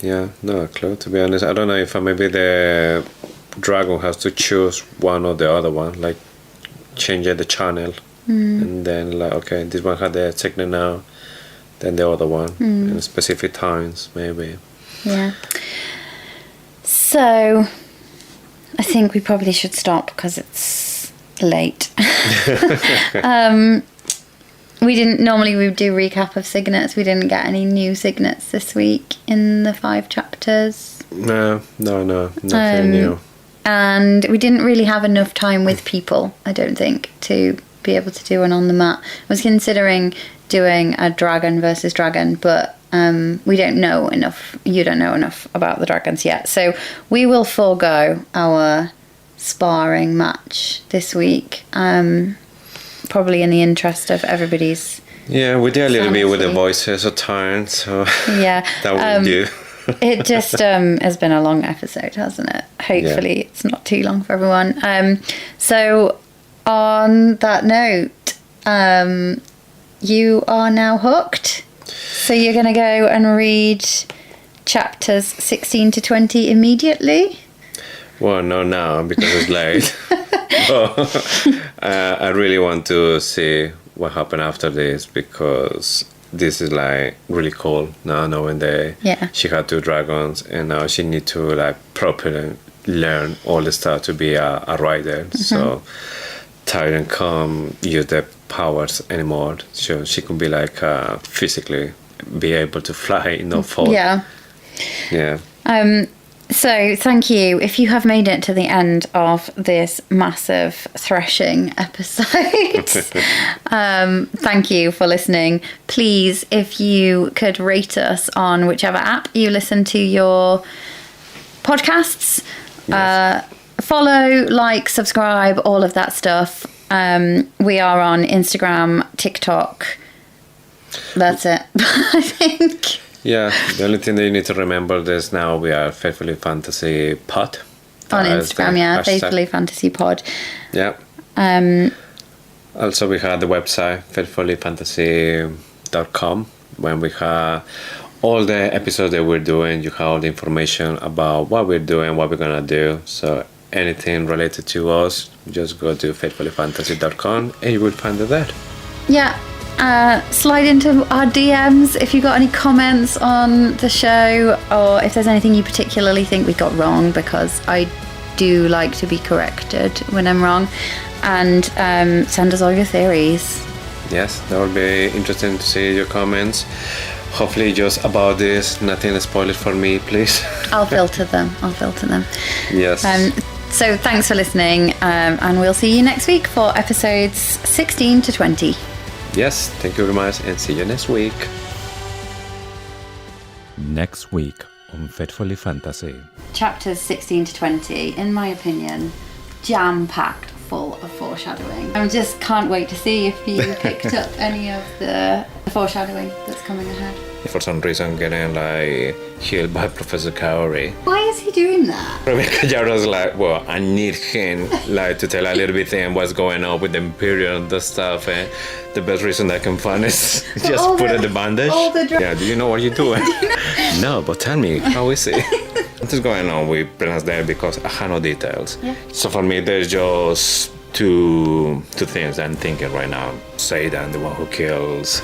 Yeah, no clue, to be honest. I don't know if maybe the dragon has to choose one or the other one, like change the channel, and then like, okay, this one had the signal now, then the other one in specific times, maybe. Yeah. So, I think we probably should stop because it's late. We do recap of signets. We didn't get any new signets this week in the 5 chapters. No, nothing new. And we didn't really have enough time with people, I don't think, to be able to do one on the mat. I was considering doing a dragon versus dragon, but we don't know enough. You don't know enough about the dragons yet. So we will forego our sparring match this week. Probably in the interest of everybody's. Yeah, we did a little bit with the sanity. voices of time, so Yeah. that will do. It just has been a long episode, hasn't it? Hopefully it's not too long for everyone. So on that note, you are now hooked. So you're going to go and read chapters 16 to 20 immediately? Well, no, now because it's late. I really want to see what happened after this, because this is like really cool now, knowing that she had 2 dragons and now she need to like properly learn all the stuff to be a rider. So Tyrion can't use the powers anymore, so she can be like physically be able to fly, not fall. Yeah. So thank you. If you have made it to the end of this massive threshing episode, thank you for listening. Please, if you could rate us on whichever app you listen to your podcasts, follow, like, subscribe, all of that stuff. We are on Instagram, TikTok. That's it, I think. Yeah, the only thing that you need to remember is now we are Faithfully Fantasy Pod. On Instagram, hashtag. Faithfully Fantasy Pod. Yeah. Also, we have the website, faithfullyfantasy.com, when we have all the episodes that we're doing. You have all the information about what we're doing, what we're going to do. So anything related to us, just go to faithfullyfantasy.com and you will find it there. Yeah. Slide into our DMs if you got any comments on the show, or if there's anything you particularly think we got wrong, because I do like to be corrected when I'm wrong. And send us all your theories. Yes, that would be interesting to see your comments. Hopefully just about this, nothing spoiled for me, please. I'll filter them. Yes. So thanks for listening, and we'll see you next week for episodes 16 to 20. Yes, thank you very much, and see you next week. Next week on Faithfully Fantasy. Chapters 16 to 20, in my opinion, jam-packed full of foreshadowing. I just can't wait to see if you picked up any of the foreshadowing that's coming ahead. for some reason getting like healed by Professor Kaori. Why is he doing that? Rebecca Yarrow's like, well, I need him like to tell a little bit thing what's going on with the Imperial and the stuff, and the best reason I can find is just put in the bandage. Yeah, do you know what you're doing? No, but tell me, how is it? What is going on with Brennan's there, because I have no details. Yeah. So for me, there's just two things I'm thinking right now. Satan, the one who kills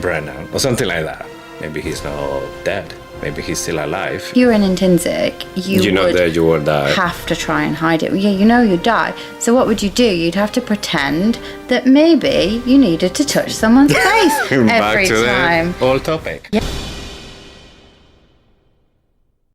Brennan, or something like that. Maybe he's not dead. Maybe he's still alive. If you were an intrinsic, you know would that you would die. have to try and hide it. Yeah, you know you'd die. So what would you do? You'd have to pretend that maybe you needed to touch someone's face every Back to time. the old topic. Yeah.